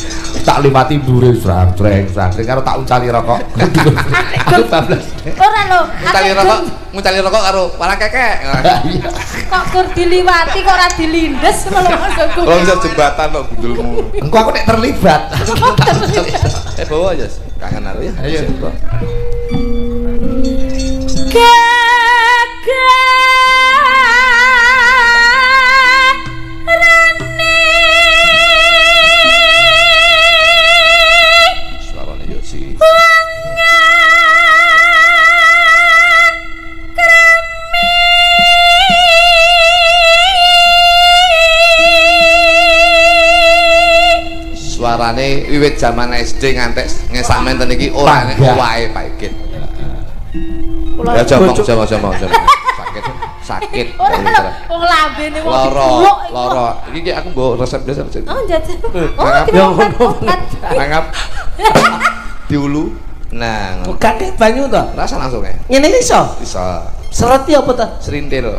Tak liwati mbure srang-sreng karo tak uncali rokok. Aku bablas. Ora lho. Ngucali rokok karo para kekek. Kok gur diliwati kok ora dilindes lho maksudku. Kalau ngisor jembatan kok gundulmu. Engko aku nek terlibat. Bawa aja. Kangen aku ya. Ayo. Suaranya yo sih. Suarane wiwit zaman SD ngantek ngesak menten iki ora nek wae Pak Ikit. Ya jomong. Sakit. Wong lambene wong Lara. Iki aku mbok resep desa. Oh, jajal. Mangap. Diulu. Nah, Bukan nek banyu to. rasa langsung ya. Ngene iso. Bisa. Sereti apa to? Serintil.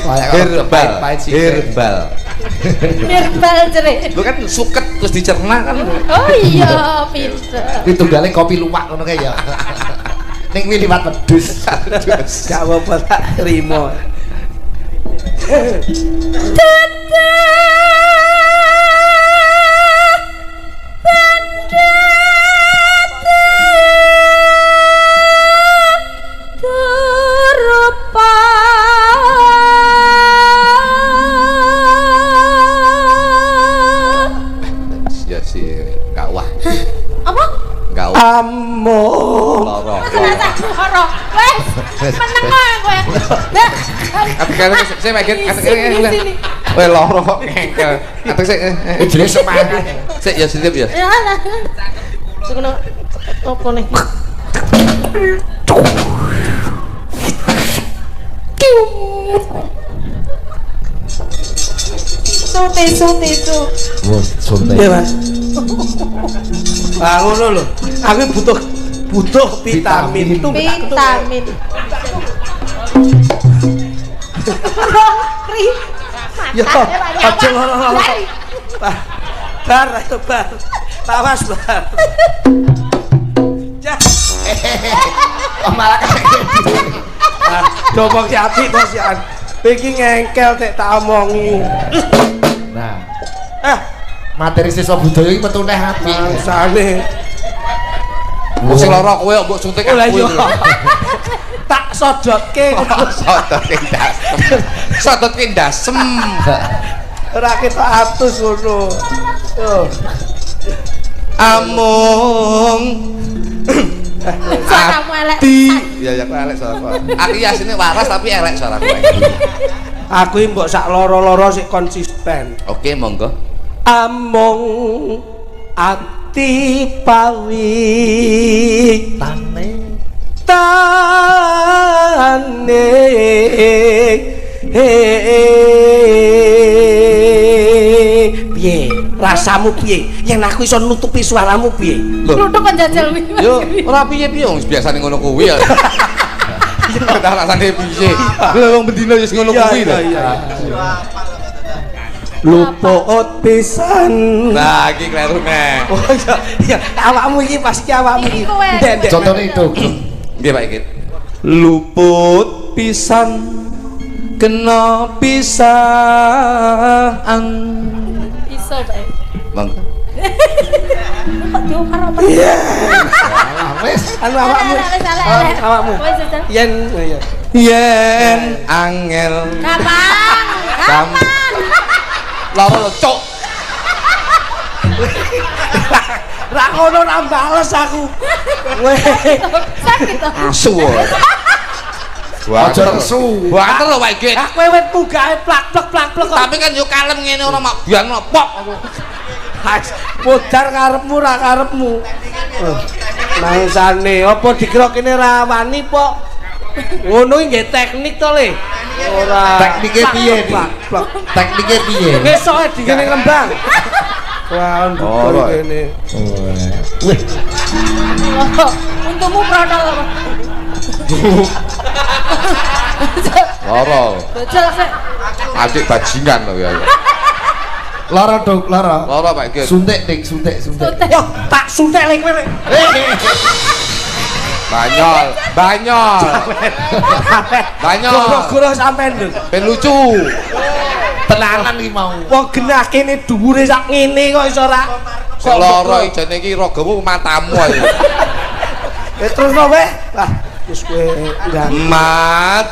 Herbal. Herbal cerik. Lu kan suket terus dicerna kan. Oh iya, pinter. Kuwi tunggale kopi luwak ngono kae ya. Ning kuwi liwat wedhus. Gak apa-apa tak terima. Ya si kawah. Apa? Kawah. Among. Lara. Lara. Wes, meneng kowe. Atekan saya makin atekan. Weh lara kok ngengkel. Atek sik. Jenis semangat. Sik ya sintip ya. Ya lah. Sekono opo nih? Sote. Iya Mas. Ah ngono lho. Aku butuh vitamin. Vitamin. Ya, aja ngono. Bar itu bar. Tawas bar. Ya. Malah Coba ki apik Bos ya. Iki ngengkel tek tak omongi. Nah. Materi siswa budaya iki metu neh ati. Bangsane. Sing lara kowe mbok suntik Lah aku. yo. Tak sodotke. Sodotke ndasem. Ora ketok atus ngono. Yo. Amung. Suaramu elek. Ya aku elek suaraku. Aku asline waras tapi elek suaraku. Aku iki mbok sak loro-loro sik konsisten. Oke, monggo. Amung ati dipawi tane piye rasamu piye yen aku iso nutupi suaramu piye Kluthuk kan jajal wi. Yo, ora piye-piye wong biasane ngono kuwi ya. Iya, tak rasane piye. Lha wong bendina wis ngono kuwi lho. luput pisan. Nah, iki kleru neh. Oh iya, awakmu iki pasti awakmu iki. Ndek. contohnya itu Nggih, Pak Ikit. Luput pisan kena pisan. Iso bae. Bang. Kok diukar apa? wis Anu awakmu. Awakmu. Wis jajal. Yen iya. Yen angel. Kapan? Loro cuk. Ra ngono ra bales aku. Weh. Sakit to. Asu. aja resu Banter lho Pak Ikit. Ah kowe wit mugae plak-plek kok. Tapi kan yo kalem ngene ora mak biang pok. Podar karepmu ra karepmu. Mangsane apa dikira kene ra wani pok? Ngono iki nggih teknik to le. Ora. tekniknya piye Pak? tekniknya piye Besok di kene ngembang. Wah, ndukul kene. wih Untukmu prodol apa? Loro. Jajal sik. Adik bajingan lho ya. lara dok lara Loro Pak Ikit. suntik dik suntik Yo, tak suntik lek kowe. Banyol. Goro-goro sampean lho. Ben lucu. tenanan iki mau Wong genah kene dhuwure sak ngene kok iso ra. Sing loro ijane iki ragamu matamu ae. Terus no weh. Lah, wis kowe ndang. Mat.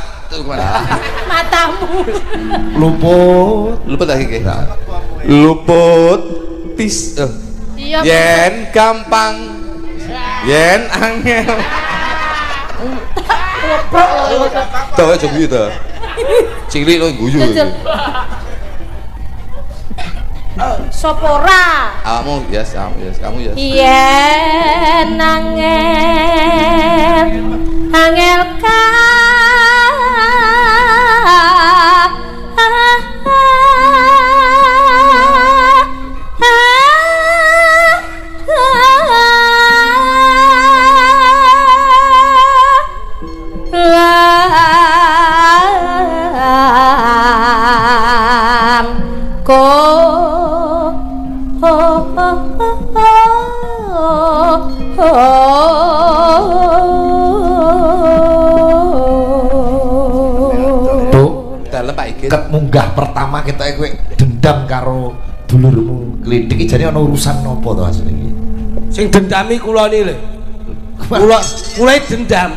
Matamu. Luput lagi iki. Luput pis. Iya. Yen gampang. Yen angel. Goblok lho. Tuh aja guyu to. Cilik lo guyu. Jajal. Sopora. Kamu yes, kamu yes. Yen angel ka ket munggah pertama kita kowe dendam karo dulurmu Klidik iki jane ana urusan napa to asline iki Sing dendami kula ni lho. Kula mulai dendam.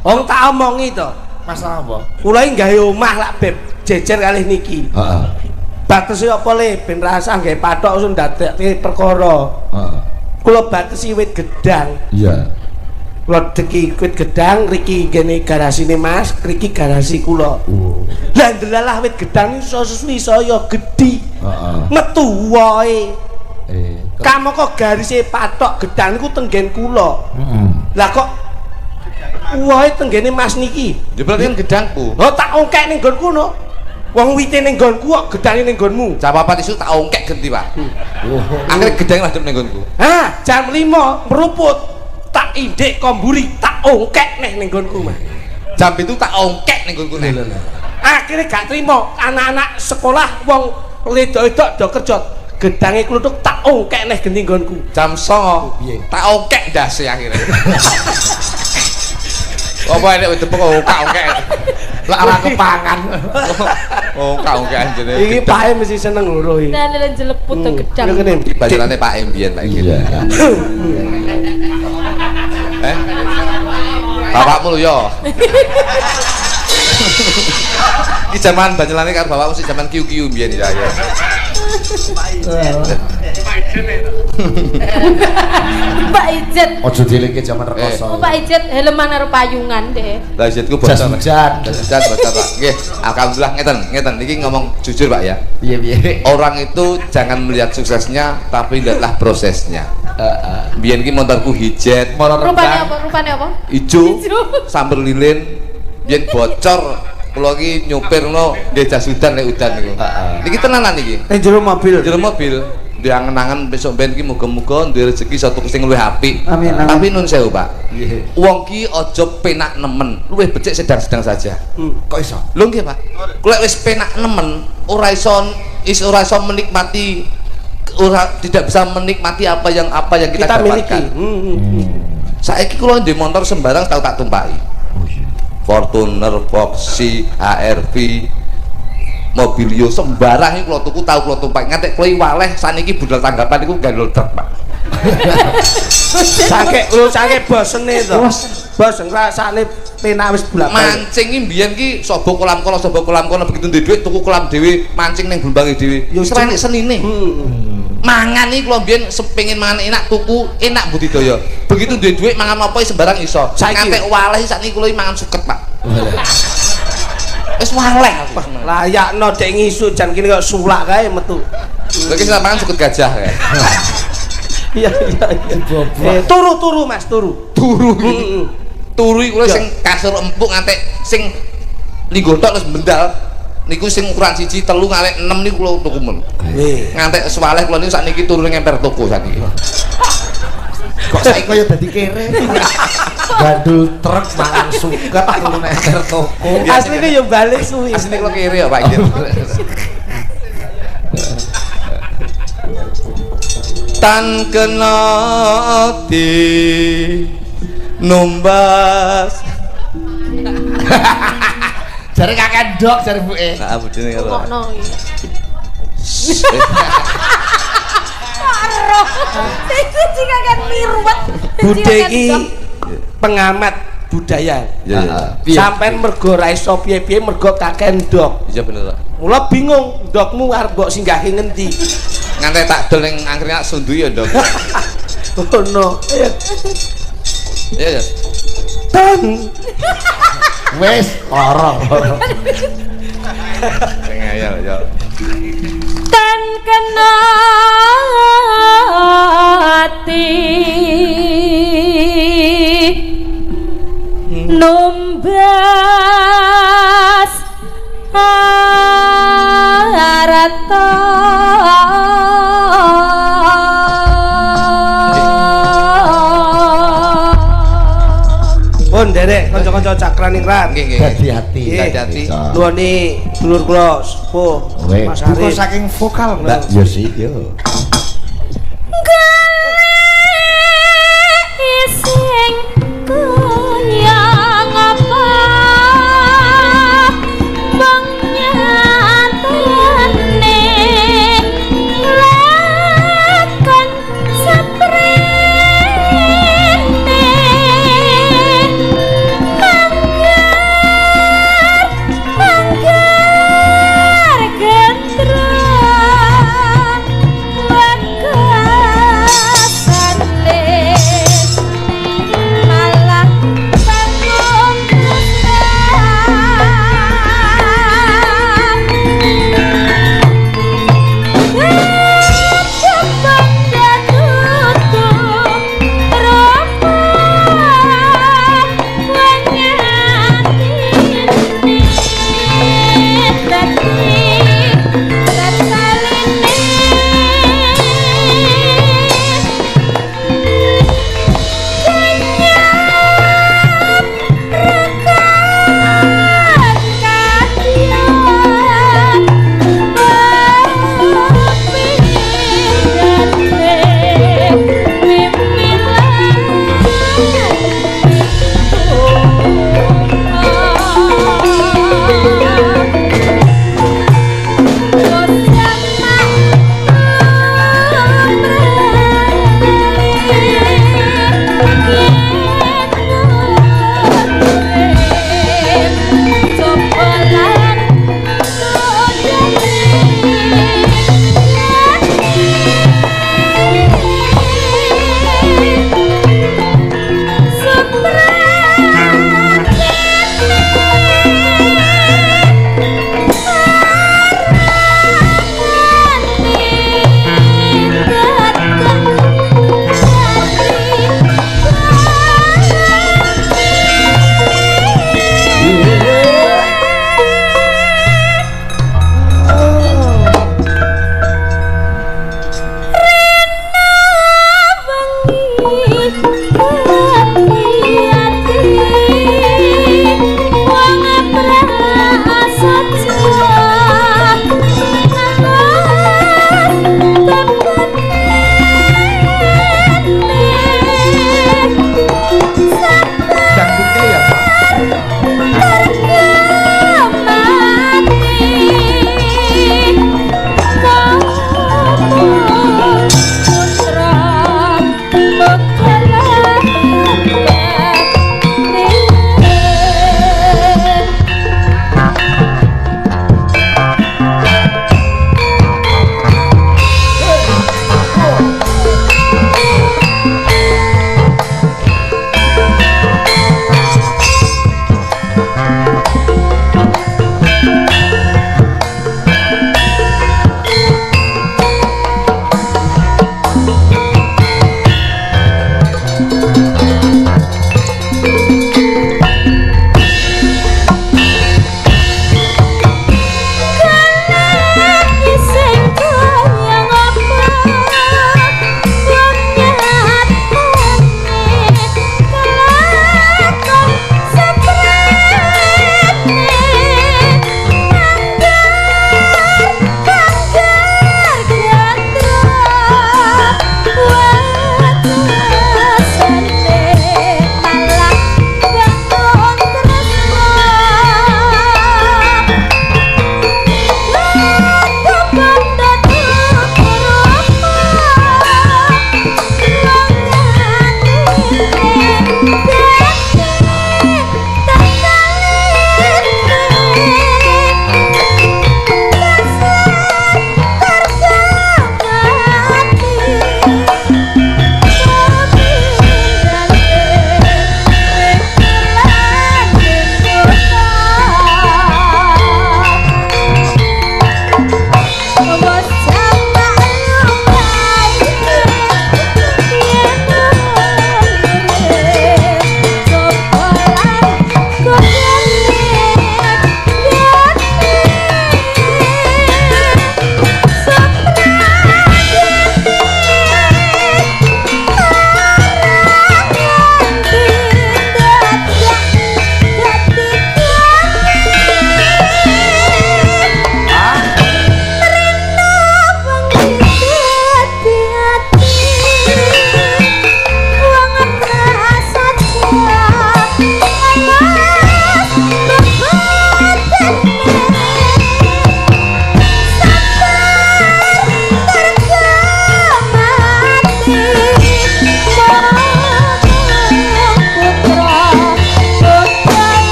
Wong tak omongi to. masalah apa Kula iki gawe omah lak beb jejer kalih niki. heeh Batesi apa le ben rasah gawe pathok usum ndadekke perkara. heeh Kula batesi wit gedang. iya Kula deki wit gedang riki gene garasine Mas, riki garasi kula. Lah ndelalah wit gedang iso sesuwi saya gedhi. heeh Metu wae. Kamu kok garise patok gedang niku tenggen kula. heeh Lah kok wae tenggene Mas niki. Ya berarti kan gedangku. Oh tak ongkek ning nggonku no. Wong wite ning nggonku kok gedange ning nggonmu. Jawaban isu tak ongkek genti, Pak. Akhirnya gedang lah ning nggonku. Hah, jam 5 meruput. Tak indik komburi, tak ongkek nih ning nggonku mah. Jam itu tak ongkek ning nggonku nih. Akhirnya gak trimo anak-anak sekolah wong wedok-wedok do kerja. Gedange kluthuk tak ongkek nih genti nggonku. Jam 09.00 tak ongkek ndase akhirnya. Apa nek wis tepuk ongkek. lah ora kepangan Ongkek anjene. Iki pae mesti seneng loro iki. Dan lele jeleput to gedang. Ngene. Bacalane Pak Embien Pak iki. iya Bapakmu lho yo. Iki zaman bacalane karo bapakmu sih zaman kiu-kiu mbiyen ya. Mbak Ijet. ojo dileke jaman rekoso Mbak Ijet helman karo payungan deh. Lah jetku jas bocor. hujan Jas bocor Pak. Nggih, alhamdulillah ngeten iki ngomong jujur Pak ya. piye piye Orang itu jangan melihat suksesnya tapi lihatlah prosesnya. Biyen ki motorku hijet, Rupane apa? ijo, samber lilin. Biyen bocor, kula ki nyopirno nggih jas udan nek udan niku. Niki tenanan iki. Ning jero mobil. Jero mobil. Diangen-angen besok ben ki muga-muga duwe rezeki satu sing luwih apik. Amin, amin. Tapi nun sewu, Pak. Nggih. Wong ki aja penak nemen, luwih becik sedang-sedang saja. Kok iso? Lho nggih, Pak. Lek wis penak nemen, ora iso menikmati tidak bisa menikmati apa yang kita dapatkan. Saiki kula ndek motor sembarang tau tak tumpaki. Fortuner, Foxy, HRV, Mobilio sembarang iki kula tuku tau kula tumpaki nganti kula waleh saniki budal tanggapan iku gandul truk, Pak. Saking bosene to. Bos ngrasane penak wis bolak-balik. Mancing iki mbiyen ki sobo kolam kono begitu duwe dhuwit tuku kolam dhewe, mancing ning blembange dhewe. Ya serenek senine. Mangan iki kula mbiyen sepengin mangan enak tuku enak budidaya. Begitu duwe dhuwit mangan apa sembarang iso. Nganti waleh sakniki kula mangan suket, Pak. Wis waleh aku. Layakno dek ngisu jan kene kok sulak kae metu. Lha iki sampean suket gajah kae. Iya. Turu Mas, turu. Turu iki kula sing kasur empuk nganti sing linggo tok wis bendal. Niku sing ukuran 1 3 ngalih 6 niku kula tuku men. Nganti swaleh kula niku sakniki turu ning emper toko sakniki. Kok saiki kaya dadi kere. Gandul truk mangan suket turu ning emper toko. Asline yo balik suwi. Asline kula kere ya, Pak. Tan kena di numbas. Jare kakek ndok jare buke. Nah, budine karo. Ngokno iki. Karo. Iki sing kakek miruwet. Bude iki pengamat budaya. Iya. Sampeyan mergo ra iso piye-piye mergo kakek ndok. Iya bener, Pak. Mula bingung ndokmu arep mbok singgahi ngendi. Nganti tak dol ning angkringan sundu ya, Ndok. Oh no. Iya, ya. Tan. Wis lara. Sing ayal ya. Tan kena ati numbas harata Pun derek kanca-kanca Cakraningrat. Nggih, nggih. Hati-hati. Hati-hati. Nuwuni dulur kula sepuh Mas Buku Arif. saking vokal, Mbak. Yo sih, yo. sing kuyang apa pengyatane lakon saprene anggar gendra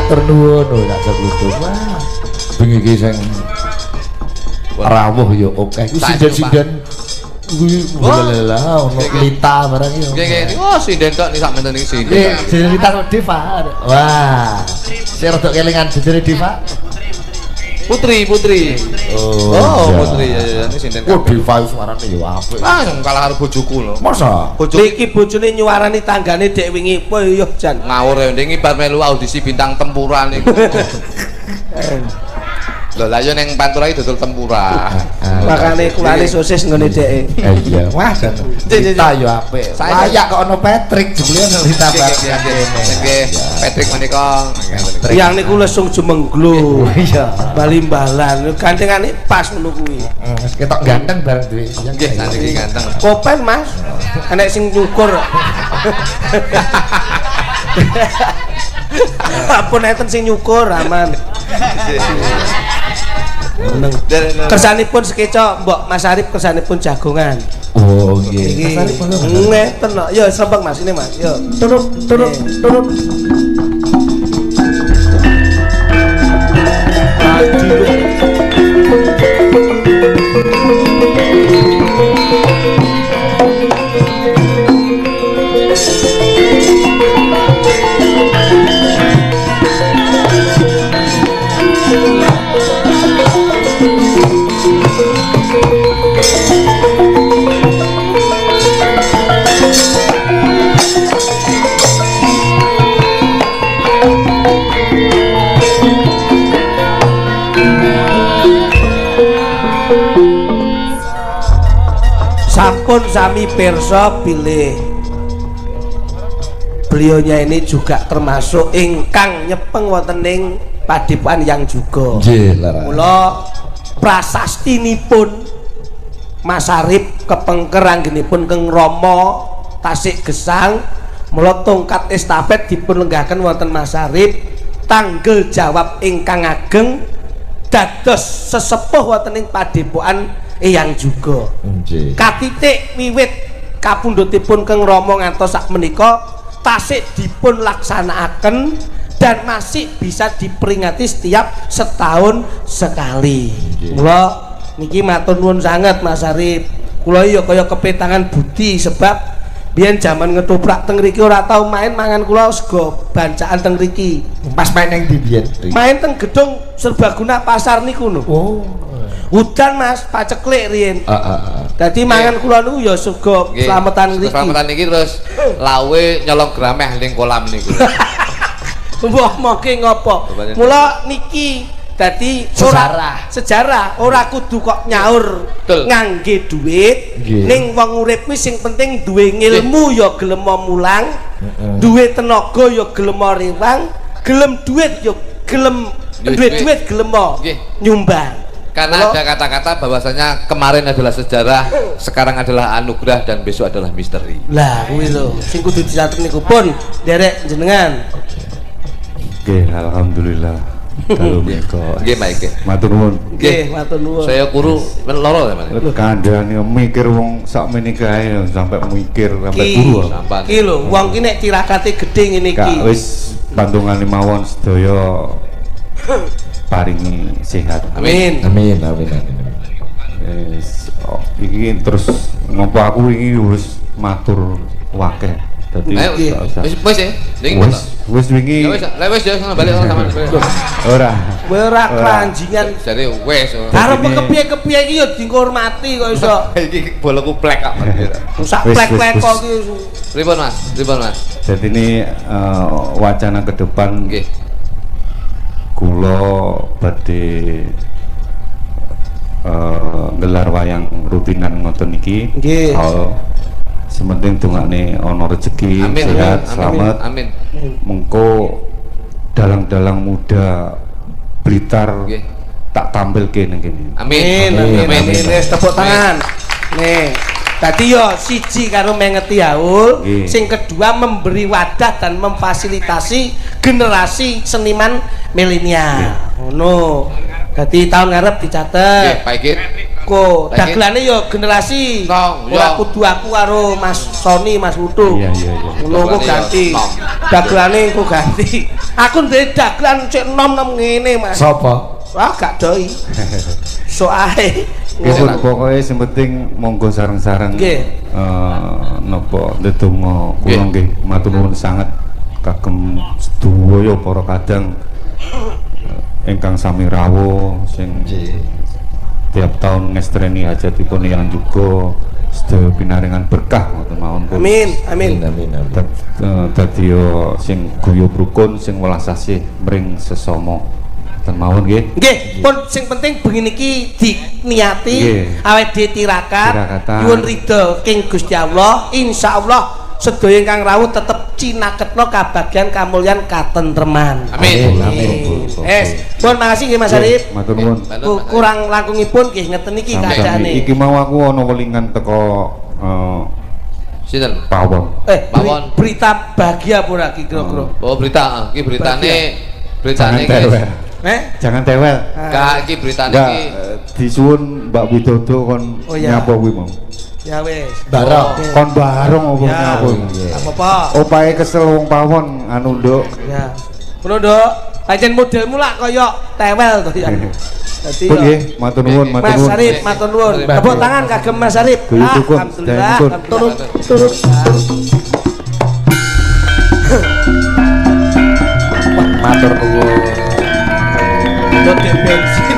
matur nuwun lho Kak Jogludo. Wah. Bengi iki sing rawuh ya oke. Ku sinden-sinden kuwi lah ono lita barang ya. Nggih, oh sinden tok sak menten iki sinden. Nggih, sinden lita kok Deva. Wah. Sing rada kelingan jenenge Deva. Putri. Oh, Putri ya ini sinden. Oh, Deva suarane ya apik. Ah, kalah karo bojoku lho. Masa? Iki bojone nyuarani tanggane dek wingi. Yo jan. Ngawur ya ndek ngibar melu audisi bintang tempura niku. Lho lah yo ning Pantura iki dodol tempura. Makane kulane sosis nggone dheke. Iya. Wah, Lita yo apik. Layak kok ono Patrick jebule Lita bareng. Nggih, Patrick menika. Yang niku lesung jemengglung. Iya. Balimbalan gantengane pas ngono kuwi. Wis ketok ganteng bareng dhewe. Nggih, saniki ganteng. Kopen Mas. Enek sing nyukur. Apa neten sing nyukur aman. Meneng. Kersanipun sekeca Mbok Mas Arif kersanipun jagongan. Oh nggih. Ngeten kok. Ya srempeng Mas ini Mas. Yo. Turuk. Sampun sami pirsa pilih beliaunya ini juga termasuk ingkang nyepeng wonten ing Padepokan Yang Juga. Nggih, Lara. Mula prasastinipun Mas Arif kepengker anggenipun Keng Rama Tasik Gesang. Mula tongkat estafet dipun lenggahaken wonten Mas Arif tanggel jawab ingkang ageng dados sesepuh wonten ing Padepokan Yang Juga. Nggih. Katitik wiwit kapundhutipun Keng Rama ngantos sak menika tasik dipun laksanakaken dan masih bisa diperingati setiap setahun sekali. Mula niki matur nuwun sanget Mas Arif. Kula ya kaya kepetangan budi sebab biyen jaman ngetoprak teng mriki ora tau main mangan kula sego bancaan teng mriki. Pas main yang di biyen. Main teng gedung serbaguna pasar niku no. Oh. Udan Mas, paceklik riyen. Dadi mangan kula niku ya sego slametan mriki. Slametan niki terus lawe nyolong grameh ning kolam niku. Mbah mangke ngopo? Mula niki dadi sejarah ora kudu kok nyaur ngangge duit ning wong urip kuwi sing penting duwe ngilmu ya gelem mulang, duwe tenaga ya gelem rewang, gelem duit ya gelem duit gelem nyumbang. Karena ada kata-kata bahwasanya kemarin adalah sejarah, sekarang adalah anugerah dan besok adalah misteri. Lah kuwi lho sing kudu dicatet niku pun derek jenengan. Nggih, alhamdulillah. Kalau menika. Nggih, Mike. Matur nuwun. Nggih, matur nuwun. Saya kuru loro ya, Mas. Kandhane mikir wong sak meniki kae sampai mikir sampai turu. Iki lho, wong ki nek tirakate gedhe ngene iki. Kak wis pantungane mawon sedaya paringi sehat. Amin. Amin, amin, amin. Iki terus ngopo aku iki wis matur wakeh. Dadi wis ya. Wis wingi. Ya wis, lek wis ya balik sama. Ora. Kowe ora klanjingan. Jare wis. Karo kepiye-kepiye iki ya dihormati kok iso. Iki boloku plek kok. Rusak plek-plek kok iki. Pripun Mas? Pripun Mas? Jadi ini wacana ke depan Nggih. Kula badhe gelar wayang rutinan ngoten niki. Nggih. Sementing dongane ana rezeki, sehat, selamat. Amin. Mengko dalang-dalang muda Blitar tak tampilke ning kene. Amin. Amin. Wis tepuk tangan. Nih. Tadi yo siji karo mengeti haul, sing kedua memberi wadah dan memfasilitasi generasi seniman milenial. Ngono. Dadi tahun ngarep dicatet. Nggih, Pak Ikit. Kok dagelane yo generasi. Ora kudu aku karo Mas Sony, Mas Wudu. Iya. Ngono kok ganti. Dagelane kok ganti. Aku ndek dagelan sik nom-nom ngene, Mas. Sapa? Wah, gak doi. Soale Nggih, pokoke sing penting monggo sareng-sareng napa ndedonga kula nggih matur nuwun sanget kagem sedaya para kadang ingkang sami rawuh sing tiap tahun ngestreni hajatipun yang juga sedaya pinaringan berkah ngoten mawon. Amin. Dadi yo sing guyub rukun sing welas asih mring sesama. Mawon nggih. Nggih, pun sing penting bengi niki diniati awet dhewe tirakat nyuwun ridho King Gusti Allah. Insyaallah sedaya ingkang rawuh tetep cinaketna kabagyan kamulyan katentreman. Amin. Pun makasih nggih Mas Arif. Matur nuwun. Kurang langkungipun nggih ngeten iki kaadane. Iki mau aku ana welingan teko sinten? Pawon. Pawon. Berita bahagia pura iki kira-kira. Oh, berita. Iki beritane guys. Jangan tewel. Kak iki beritane iki disuwun Mbak Widodo kon nyapa kuwi mau. Ya wis. Barong. Kon barong apa nyapa. Apa-apa. Opahe kesel wong Pawon anu Nduk. Ya. Ngono Nduk. Pancen modelmu lak kaya tewel to ya. Dadi yo. Nggih, matur nuwun, matur Mas nuwun. Arif, matur nuwun. Tepuk tangan kagem Mas Arif. Alhamdulillah. Turut. Matur nuwun. Boten bensin.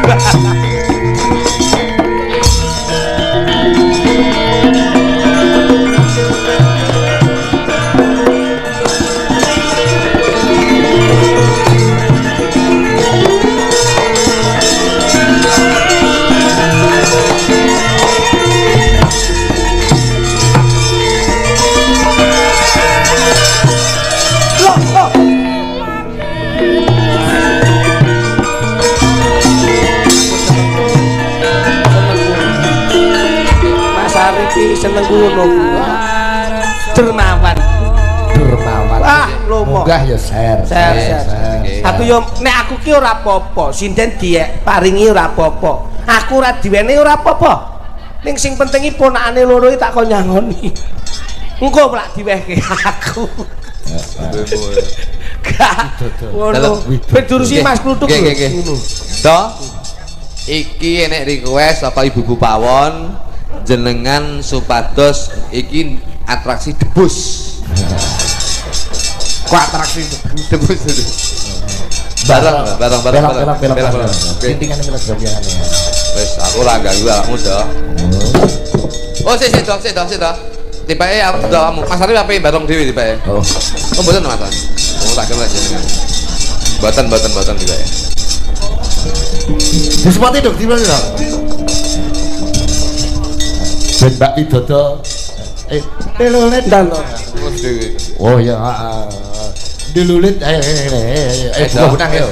Seneng gunung dermawan wah lomo munggah ya ser aku yo nek aku ki ora apa-apa sinden diek paringi ora apa-apa aku ora diwene ora apa-apa ning sing penting iki ponakane loro iki tak kon nyangoni engko lak diwehke aku Gak. Ngono. Ben durusi Mas Kluthuk lho. Ngono. To. Iki enek request saka Ibu Pawon jenengan supados iki atraksi debus. Kok atraksi Debus. Barang. Tintingan iki lagi gaweane. Wis aku ora ganggu awakmu to. Oh, sik to. Tibake aku do kamu. Mas Arif ape bareng dhewe tibake. Oh. Oh, mboten Mas. Oh, tak kira jenengan. Mboten tibake. Disepati dong, di mana? Ben Mbak Widodo. Dilulit dan. Oh ya, dilulit. Buka benang ya.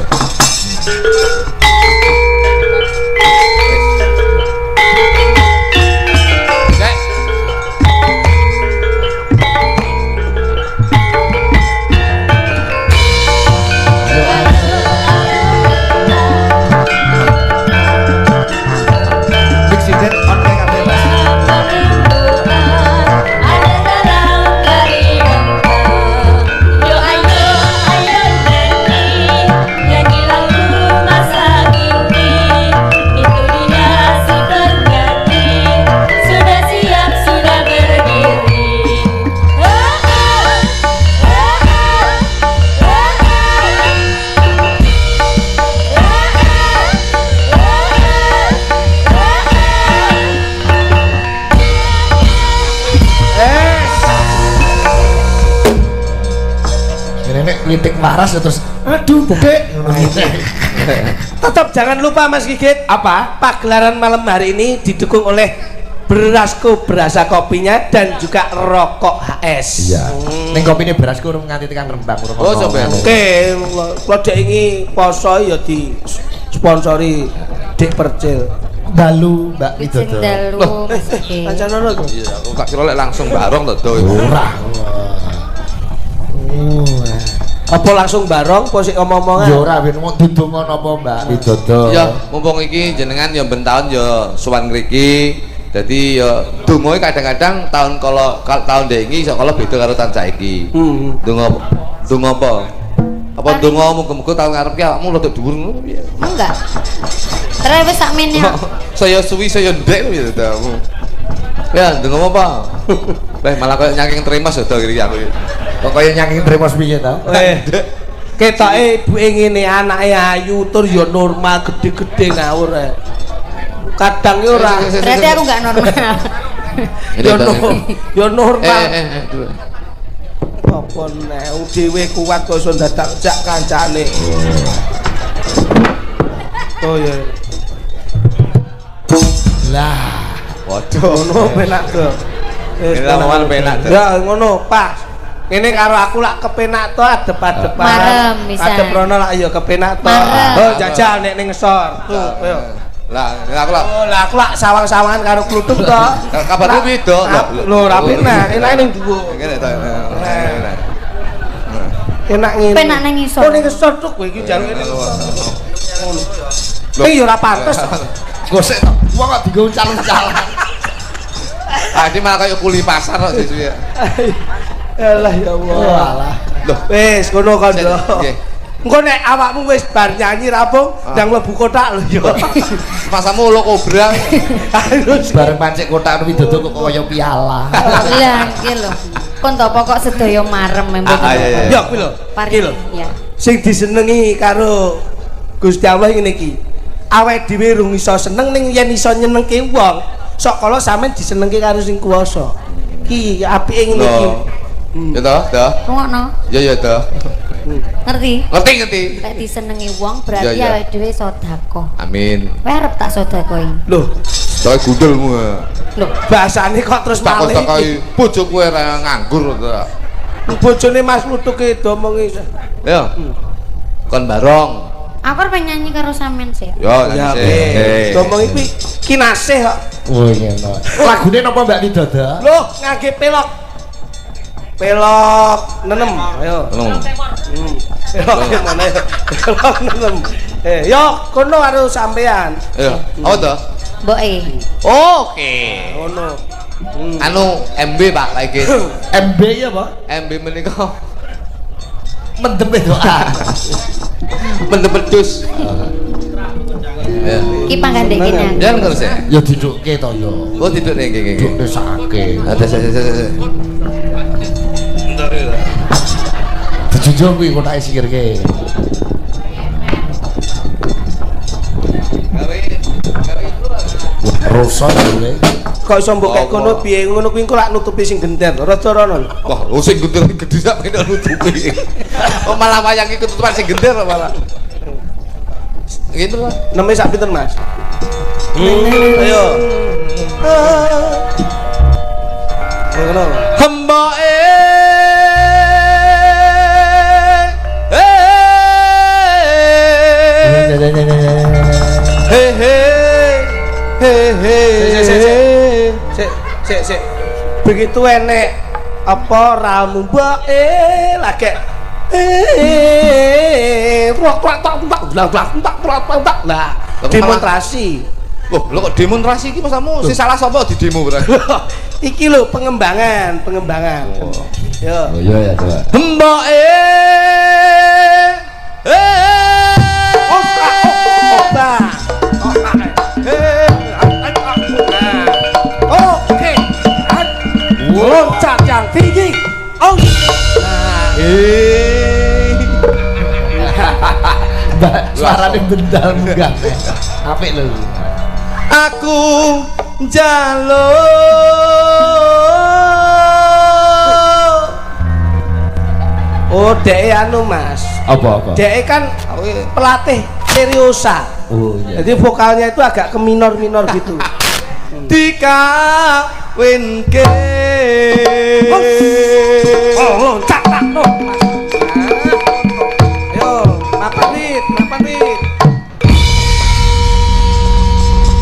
Kritik waras terus aduh Dek. Tetap jangan lupa Mas Gigit, Apa? pagelaran malam hari ini didukung oleh Berasku Berasa Kopinya dan juga Rokok HS. Iya. Ning kopine berasku urung nganti tekan Rembang urung. Oh, sampean. Oke, kalau dek ini poso ya di sponsori Dek Percil. Dalu Mbak Sing Widodo. dalu Mas Kancanono to. Iya, aku tak kira lek langsung bareng to, Do. Ora. Apa langsung bareng apa sik omong-omongan? Ya ora ben mau dudungan apa Mbak Widodo. Ya, mumpung iki jenengan ya ben taun ya sowan ngriki. Dadi ya donga kadang-kadang tahun tahun dek iki iso kala beda karo tahun saiki. Donga apa? Apa donga muga-muga tahun ngarep ki awakmu rada dhuwur ngono piye? Enggak. Terus wis sakmene. Saya suwi saya ndek piye to kamu. Ya, donga apa? Malah koyo nyaking terima sudah iki aku. Kok kaya nyaking terima piye ta? Ketoke ibuke ngene, anake ayu tur ya normal gede-gede ngawur. Kadang ya ora. Berarti aku enggak normal. Ya normal. Apa nek dhewe kuat kok iso dadak jak kancane. Oh ya. Lah, Waduh, Ngono penak to. Ngelawan penak to. Ya ngono pas. Ini karo aku lak kepenak to adep-adepan. Marem bisa. Adep rono lak ya kepenak to. Marem. Oh jajal nek ning ngesor. Tuh, ayo. Lah, aku lah. Oh, lah aku lak sawang-sawangan karo kluthuk to. Kabarku beda. Lho, ra penak, enak ning dhuwur. Ngene to. Enak ngene. Penak ning ngisor. Oh ning ngesor tuh kowe iki jaluke ning ngesor. Ngono. Iki ya ora pantes. gosek to. Wong kok dienggo calon-calon. Ah, ini malah kayak kuli pasar kok sih ya. Alah ya Allah. Alah. Loh, wis ngono kan yo. Nggih. Engko nek awakmu wis bar nyanyi rampung, ndang mlebu kotak lho yo. Masamu lo kobra. Bareng pancik kotak Widodo kok kaya piala. Lah, iki lho. Pun to pokok sedaya marem mboten. Iya. Ya kuwi lho. Iki lho. Ya. Sing disenengi karo Gusti Allah ngene iki. Awake dhewe rung iso seneng ning yen iso nyenengke wong, sok kala sampean disenengke karo sing kuwasa. Ki apike ngene iki. Ya toh, toh. Rungokno. Ya toh. Ngerti? Ngerti. Lek disenengi wong berarti Ya, ya. awake dhewe sedekah. Amin. Kowe arep tak sedekahi. Lho, Soale gundulmu. lho bahasane kok terus Tak malih. kotakai bojoku ora nganggur to. Bojone Mas Lutuke domongi. Ya. Kon barong. Aku arep nyanyi karo sampean sih. Yo, Ya, nyanyi. domongi kuwi kinasih kok. Oh ngene. Lagune napa Mbak Widodo? Loh, ngangge pelok. Pelok nenem. Ayo. Pelok gimana? Pelok nenem. Yo kono karo sampean. Ya. Apa to? Mboke. Oke. Ngono. Anu MB Pak lagi. MB ya, Pak? MB menika mendem doa. Mendem pedus. Ya. Ki panggandhe kene. Jangan terus ya. Ya didukke to ya. Oh tidak nih kayak Didukke sake. Ada saya. Dijunjung kuwi kok tak sikirke. Rosa kowe. Kok iso mbok kek kono piye ngono kuwi engko lak nutupi sing gender rada rono. Wah, lu sing gede gede sak pengen nutupi. Oh malah wayang iki ketutupan sing gender malah. Gitu lah. Nembe sak pinten Mas? Ayo. Ngono. Hemboke Sik. Begitu enek apa ramu mbake lagi lah demonstrasi. Loh, lo kok demonstrasi iki masamu sing salah sapa di demo berarti? Iki lho pengembangan. Yo. Oh iya ya coba. Hemboke Oke. Loncat yang tinggi. Oh. Mbak, suarane bendal munggah. Apik lho. Aku njaluk Oh, dek anu Mas. Apa? Dek kan pelatih seriosa. Oh iya. Jadi vokalnya itu agak ke minor-minor gitu. dikawinke. Oh, loncat tak no. Yo, mapan rit.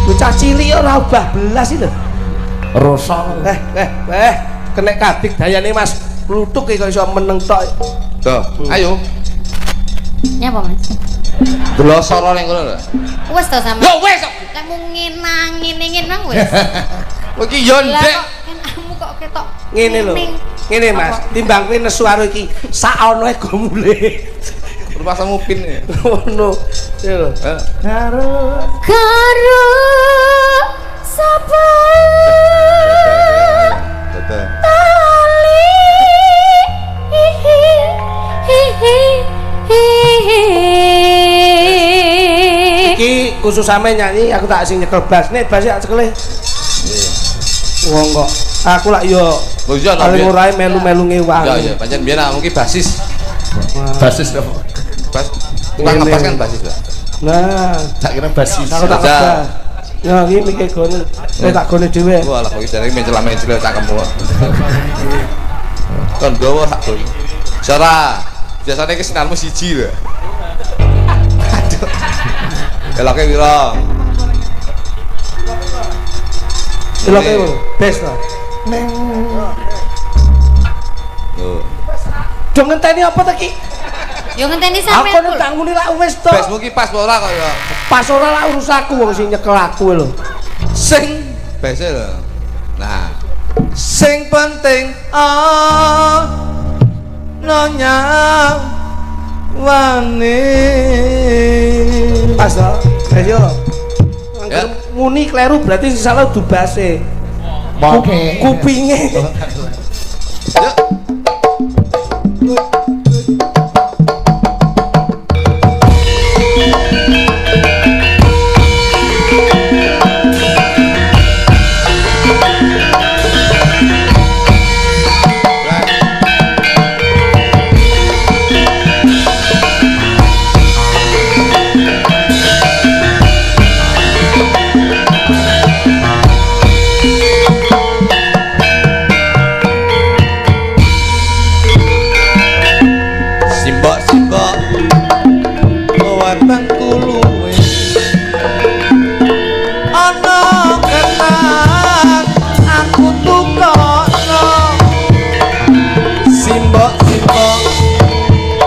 Bocah cilik ora ubah belas iki lho. Rosa. Kena kabik dayane Mas. Plutuk iki kok iso meneng tok. Tuh, ayo. Nyapa Mas? Blosoro ning kono lho. Wes to sama. Yo wes. Lek mung ngene nang wes. Kowe iki yo ndek. Kan kamu kok ketok. Ngene lho. Ngene Mas, timbang kowe nesu karo iki sak ono e go mule. Rupasamu pin. Ngono. Ya lho. Karo sapa? Betul. Iki khusus sampe nyanyi aku tak sing nyekel bass. Nek bass tak cekele. Wong kok aku lak yo Oh iya paling ora melu-melu ngewang. Ya ya, pancen biyen aku ki basis. Basis apa? Bas. Tukang ngepas kan basis, Pak. Nah, Tak kira basis. aku tak Saja. kira. Ya iki mikir gone. Tak gone dhewe. Wah, lah kok iki mencela-mencela cangkemmu. Kon gowo tak gol. Sora. Biasane ki sinarmu siji lho. Aduh. Eloke piro? Eloke bes to. Tuh. Do ngenteni apa ta ki? Yo ngenteni sampe. Aku nek tak nguni lak wis to. Besmu ki pas apa ora kok ya? Pas ora lak urusanku wong sing nyekel aku lho. Sing bese lho. Nah, sing penting nonya wani. Pas to. Bes yo. Ya. Nguni kleru berarti sing salah du base. Moke. Kupinge. Yuk. Simbok weteng kuluwe ana kenang aku tukokno simbok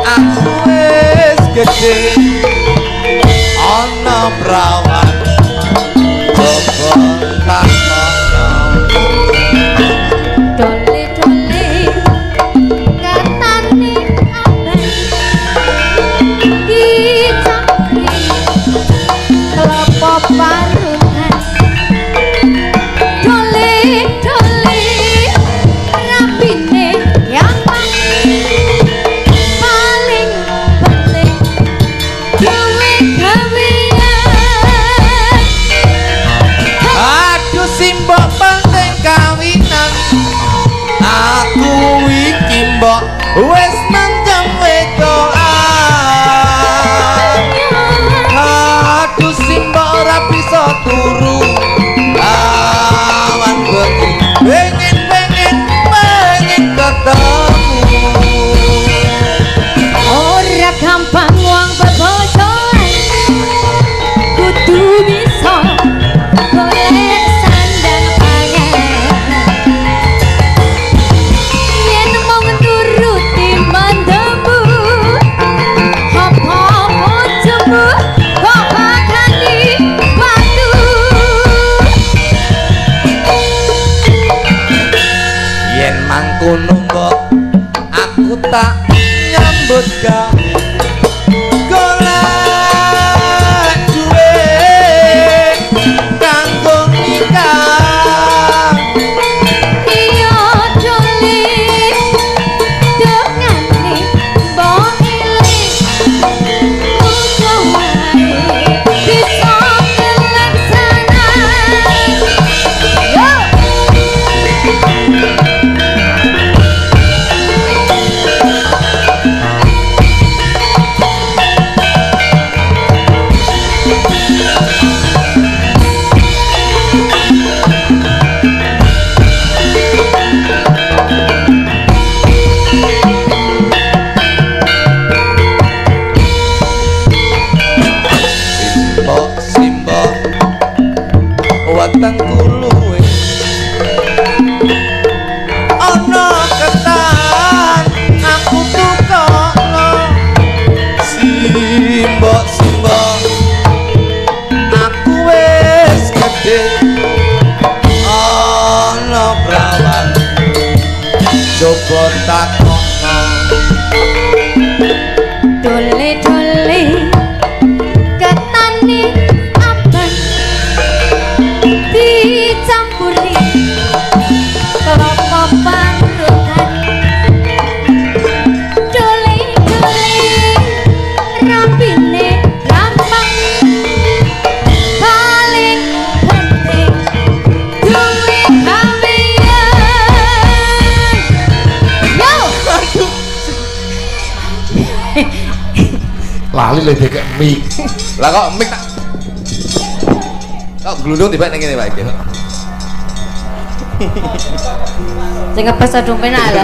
aku wis gedhe ana prawan kok takono Dole katane abang simbok penting kawinan aku iki mbok wis mendem wedoan aduh simbok ora bisa turu awan bengi pengen ketemu ora gampang wong bebojoan kudu bisa golek sandang pangan yen mung nuruti mandemu apa-apa jemu kok bakani waktu yen mangkono mbok aku tak nyambut gawe golek duit kanggo nikah iya joli dongane mbok iling uga wae bisa kelaksana yo simbok weteng kuluwe ana ketan aku tukokno simbok aku wis gedhe ana prawan coba takokno dole-dole ketane abang dicampuri kelapa parutan dole-dole rapine gampang paling penting duit kawian yo lali le dek mik lah kok mik tak kok glundung tiba ning kene Pak iki sing ngepes adung penak lah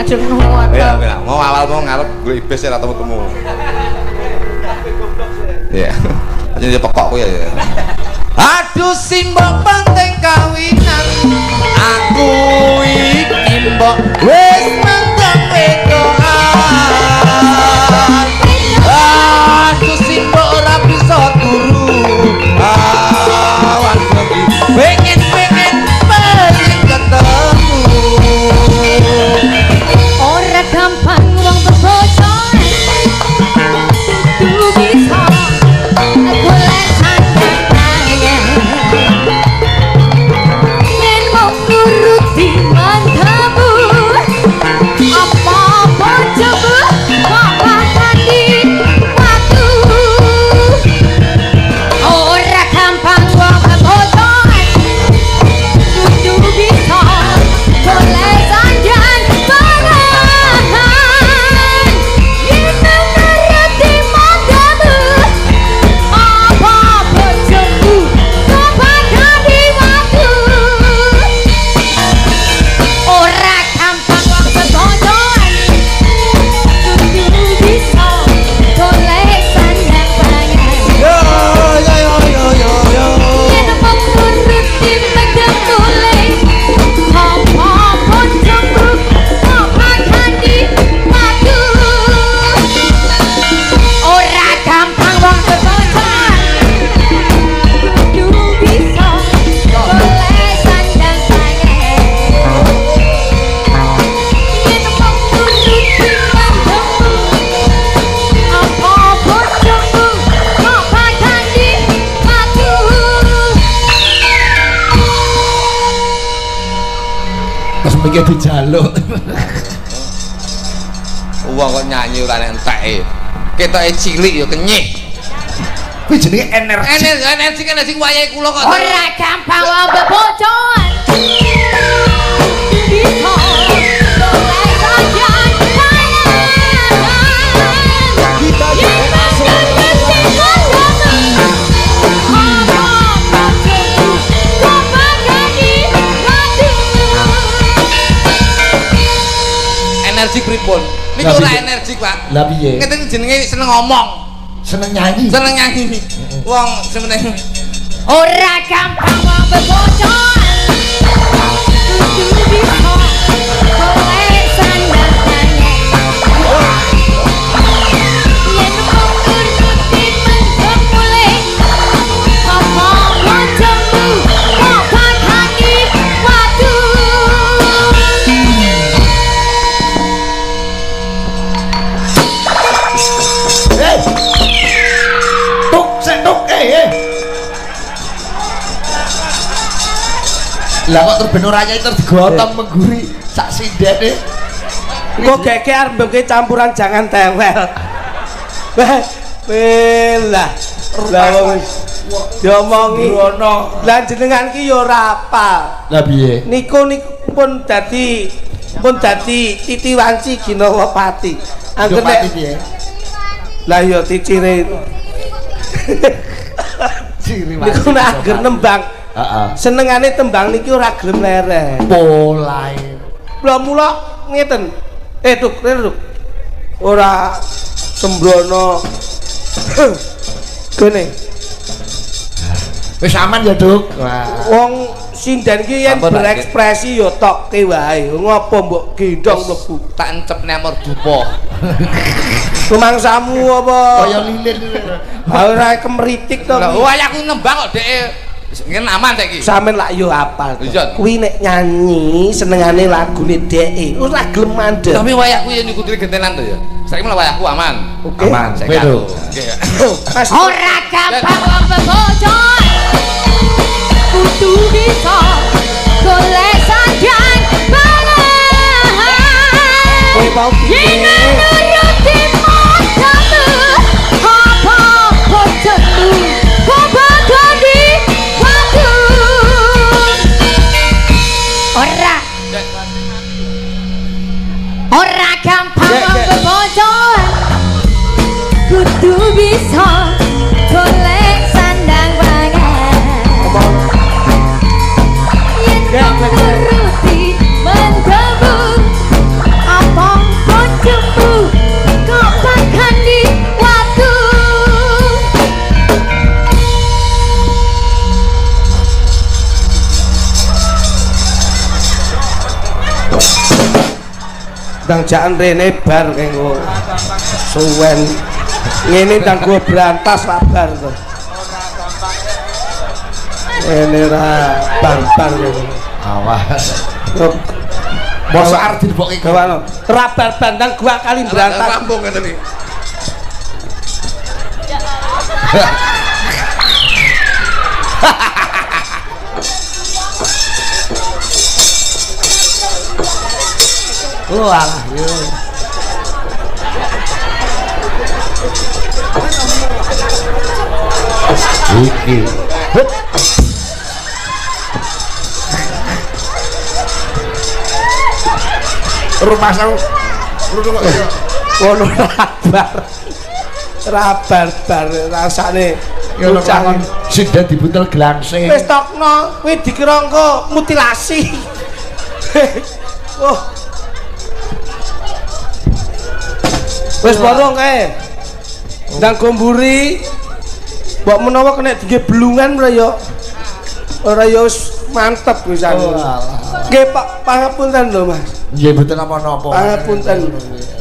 adung nuwun ya mau awal mau ngarep gue ibes ora temu-temu ya aja dia pekok ya aduh simbok penting kawinan aku iki mbok wis mendem wedoan aduh simbok ora bisa turu awan bengi pengen ketemu ora gampang wong bebojoan kudu bisa golek sandang pangan yen mung nuruti mandhamu apa-apa coba kok bakani waktu ora gampang wong bebojoan kudu bisa golek sandang pangan yen mung nuruti mandhamu apa-apa coba kok bakani waktu ora gampang wong bebojoan kudu bisa golek sandang pangan yo yen mung nuruti medhemule apa-apa coba kok bakani waktu ora gampang wong bebojoan kudu bisa golek sandang pangan yen mung nuruti mandhamu apa-apa coba kok bakani waktu terus mikir dijaluk wong kok nyanyi ora entek ketoke cilik ya kenyih kuwi jenenge energi. Energi wayahe kula kok. Ora gampang wong bebojoan. Energi pripun? Niku ora energi, Pak. Lah piye? Ngeten jenenge seneng ngomong, Seneng nyanyi. seneng nyanyi. Wong seneng Ora gampang wong bebojoan. Kudu bisa golek sandang nyanyi. Yen mung nuruti mendem mulih. Apa bojomu kok bakani wadu. Lah kok terus ben ora nyai terus digotong mengguri sak sindene. Kok geke arep mbeke campuran jangan tewel. Lah wong diomongi Brono. lah jenengan ki ya ora apal. Lah piye? Niku pun dadi titi wanci Ginawa Pati. Angger nek piye? lah ya titire Ciri niku nek angger nembang. Heeh. Senengane tembang niki ora gelem lereh. Polae. Mula ngeten. Duk. Ora sembrono. Kene. Wis aman ya, Duk. Wong sinden ki yen berekspresi ya tokke wae. Ngopo mbok gendong mlebu. tak encepne amor dupa. Rumangsamu apa? Kaya lilin. Ora kemritik to. Lah wayahku nembang kok dheke ngene aman saiki. Sampeyan lak yo apal. Iya. Kuwi nek nyanyi senengane lagune dheke. Ora gelem mandeg. Tapi wayahku ya niku gentenan to ya. Saiki malah wayahku aman. Oke. Aman. Saiki Betul. Oke. Mas Ora gampang wong bebojoan. Kudu bisa golek sandang pangan. kowe mau Yen piye? nuruti matamu, apa bojomu kok bakani wadu. Ora gampang wong bebojoan. Kudu bisa golek sandang pangan. Yen nuruti mendemu, apa bojomu kok bakani wadu. Ndang jakan rene bar kengko suwen ngene ndang gua berantas sabar to. Ini ra bar-bar kengko. Awas. Bos Mosok arep dibokke gawano. Rabar bandang gua kali berantas. Rampung ngene iki. Wah, yo. iki. Rumah saya Ngono rabar rasane ngono bocah kan sing dadi butel glangse. wis tokno kuwi dikira engko mutilasi. Oh. Wis borong kae. Ndang gomburi. Mbok menawa kena dige blungan ora ya wis mantep wisan. Nggih Pak, pangapunten lho Mas. Nggih mboten napa-napa. Pangapunten.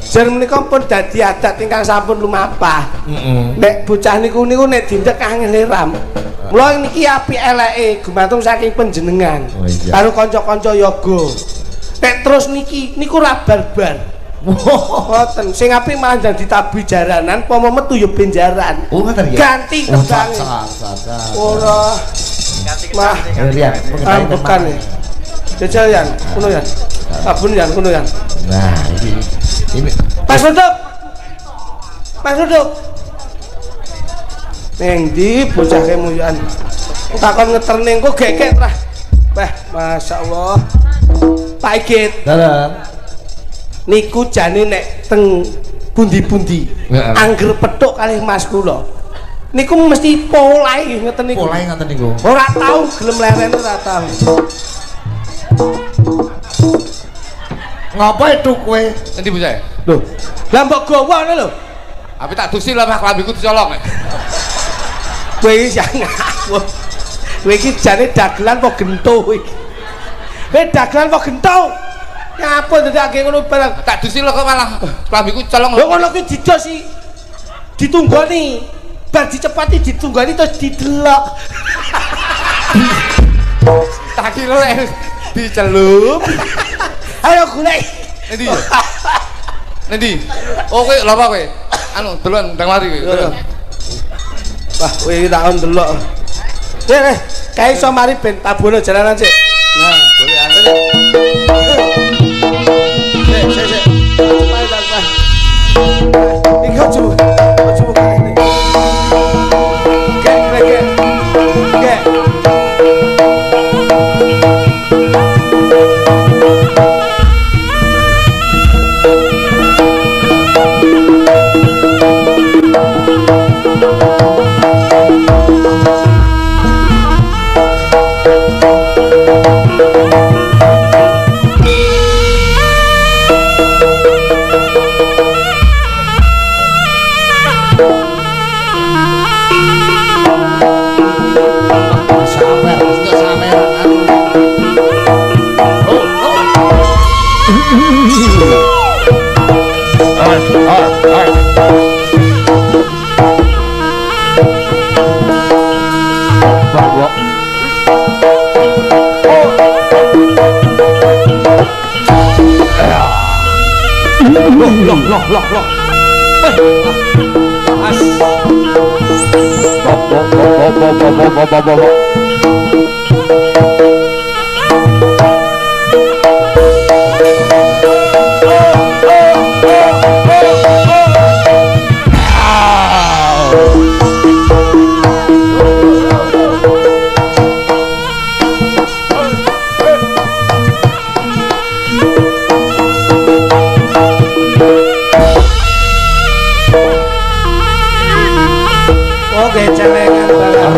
Jar menika pun dadi adat ingkang sampun lumampah. Nek bocah niku nek dindek angel ram. Mula niki apik eleke gumantung saking panjenengan. Oh, iya. Karo kanca-kanca yoga. Nek terus niku ra barbar. Mboten, sing apik malah dadi tabu jaranan, pomo metu ya benjaran. Oh ngoten ya. Ganti tegange. Ora. Mah, lihat. ambekan. Jajal yan, kuno yan. Abun yan, kuno yan. Nah, ini Pas duduk. Pas duduk. Neng ndi bocah kemuyan. Takon ngeterne engko gekek trah. Wah, masyaallah. Pak Igit. Dalam. Niku jane nek teng pundi-pundi angger petuk kalih Mas kula. Niku mesti polai ngeten niku. Polai ngoten niku. Ora tau gelem leren ora tau. Ngapa itu kowe? Endi bocah? Lho, lah mbok gawa ngono lho. Tapi tak dusi lah mak klambiku dicolong. Kowe iki ngawur. Kowe iki jane dagelan apa gento iki? Kowe dagelan apa gento? Ngapa ndadake ngono barang? Tak dusi lho kok malah klambiku colong. Lho ngono kuwi didosi. Ditunggoni. Bar dicepati ditunggoni terus didelok. Tak kira dicelup. Ayo golek. Endi? Endi? Oh kowe lha apa kowe? Anu delon ndang mari kowe. Wah, kowe iki tak ndelok. Kae iso mari ben tabono jalanan sik. Nah, boleh angel. Sik. Mari tak. Iki ojo kali ini. Gek. Loh. Oke, celengan barang.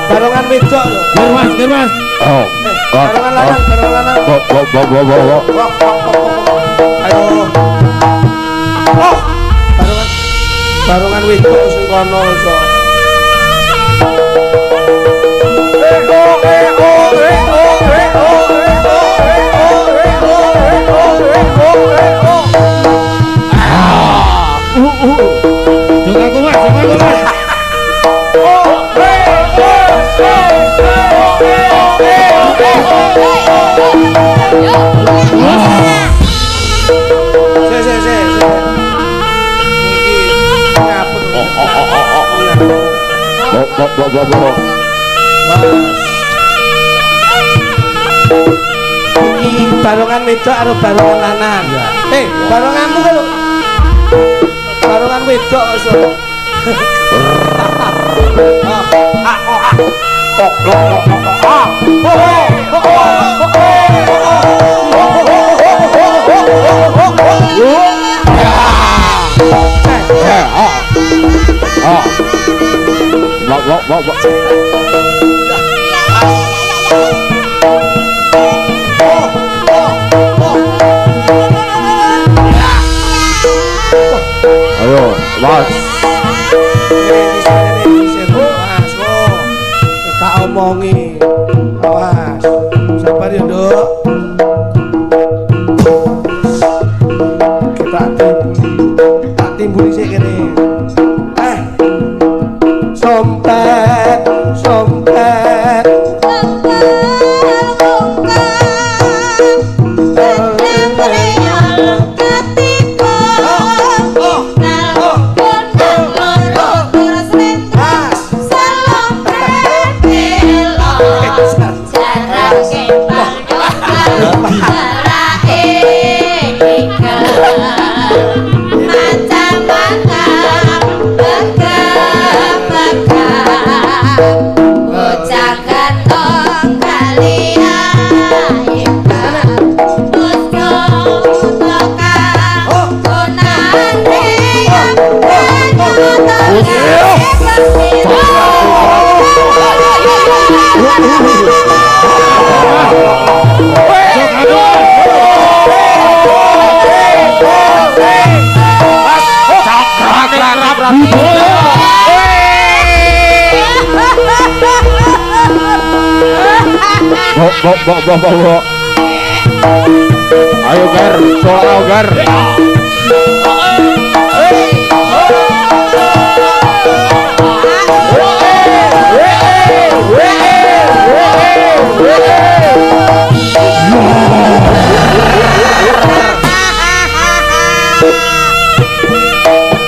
Barongan wedok lho. Mas. Barongan lanang. Ayo. Barongan wedok sing kono iso. barongan wedok karo barongan lanang. Baronganmu kok lho. Barongan wedok kok iso. Ayo, Mas. Tak omongi. Awas. Sabar ya, Nduk. Kita timbuli sik kene. Sompet, sompet. Bo. Ayo Gar, soal Gar.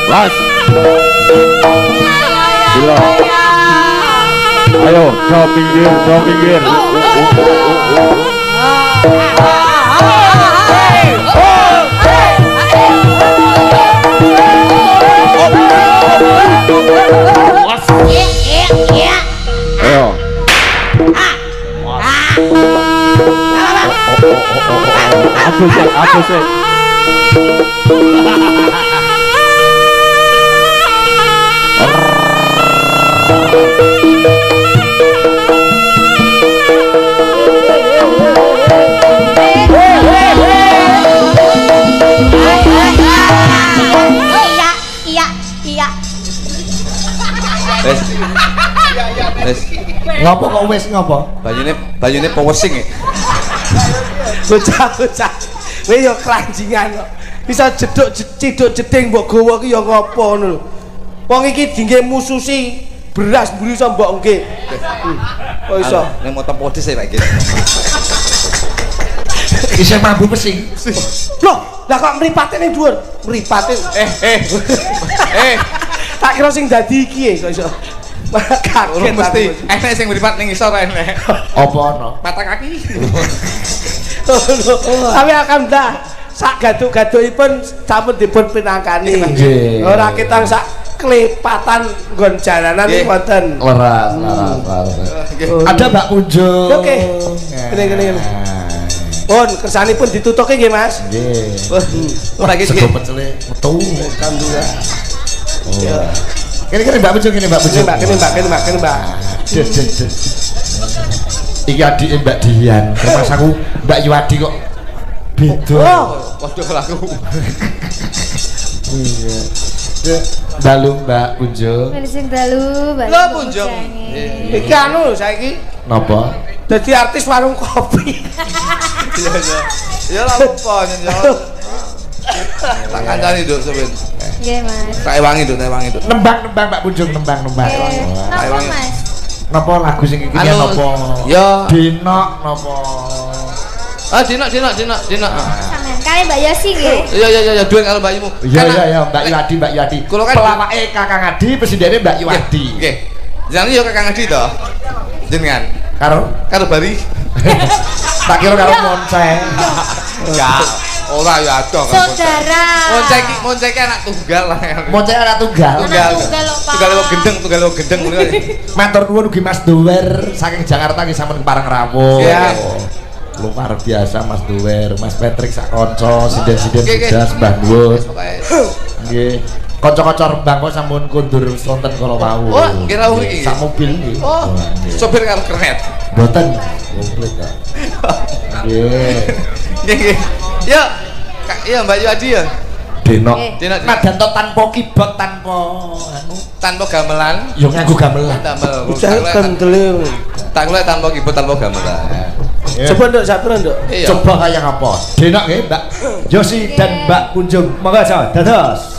Las. Gila. Ayo, jauh pinggir. Ayo. Apa sih? Ngopo kok wis ngopo? Banyune powesing e. Bocah. Kowe yo klanjingan kok. Bisa ciduk jeding mbok gawa ki yo ngopo ngono lho. Wong iki dingge mususi beras mburi iso mbok engke. Kok iso? Ning moto podis e Pak iki. Isih mambu pesing. Loh, lah kok mripate ning dhuwur? Mripate. Tak kira sing dadi iki kok iso. Kaget mesti enek sing mripat ning isor enek. Apa ana? Mata kaki. Tapi alhamdulillah sak gaduk-gadukipun sampun dipun pinangkani. Ora ketang sak klepatan nggon jalanan wonten. Leras. Ada Mbak Punjo. Oke. Kene. Pun kersanipun ditutuke nggih Mas. Nggih. Ora iki sego pecele metu. Alhamdulillah. Ya. Kene Mbak Punjo. Kene Mbak. Iki adike Mbak Dian. Mas aku Mbak Yuwadi kok beda. Waduh laku. Iya. Dalu Mbak Punjo. Sing dalu, Mbak. Lho Punjo. Iki anu saiki Napa? dadi artis warung kopi. Iya. Ya lah lupa nyon. Tak kancani Duk sampean. Nggih, Mas. Tak ewangi Duk. Nembang Mbak Punjo nembang. Napa, Mas? Napa lagu sing iki napa? Ya. Dinok napa? Dinok. Sampeyan kali Mbak Yosi nggih. Iya, duwe karo mbakmu. Iya, Mbak Yuwadi. Kulo kan pelawake Kakang Adi, presidennya Mbak Yuwadi. Nggih. Jenenge yo Kakang Adi to. Jenengan Karo Bari. Tak kira karo monceng. Enggak. Ora ya ado kan. Saudara. Monceng iki anak tunggal lah. Monceng anak tunggal. Tunggal lho, Pak. Tunggal gendeng ngono. Matur nuwun ugi Mas Duwer saking Jakarta ki sampun Parang Rawuh. Iya. Luar biasa Mas Duwer, Mas Patrick sak kanca, sinden-sinden sudas Mbah Nuwun. Nggih. Kanca-kanca Rembang kok sampun kundur wonten kala wau. Oh, nggih rawuh iki. Sak mobil nggih. Oh, sopir karo kernet. Mboten. Komplit kok. Nggih. Nggih. Ya. Iya Mbak Yuadi ya. Denok. Nadan to tanpa kibot tanpa tanpa gamelan. Yo nganggo gamelan. Tambal. Kendel. Tak kula tanpa kibot tanpa gamelan. Coba nduk sapira nduk. Coba kayak apa? Denok nggih Mbak Yosi dan Mbak Kunjung. Monggo aja dados.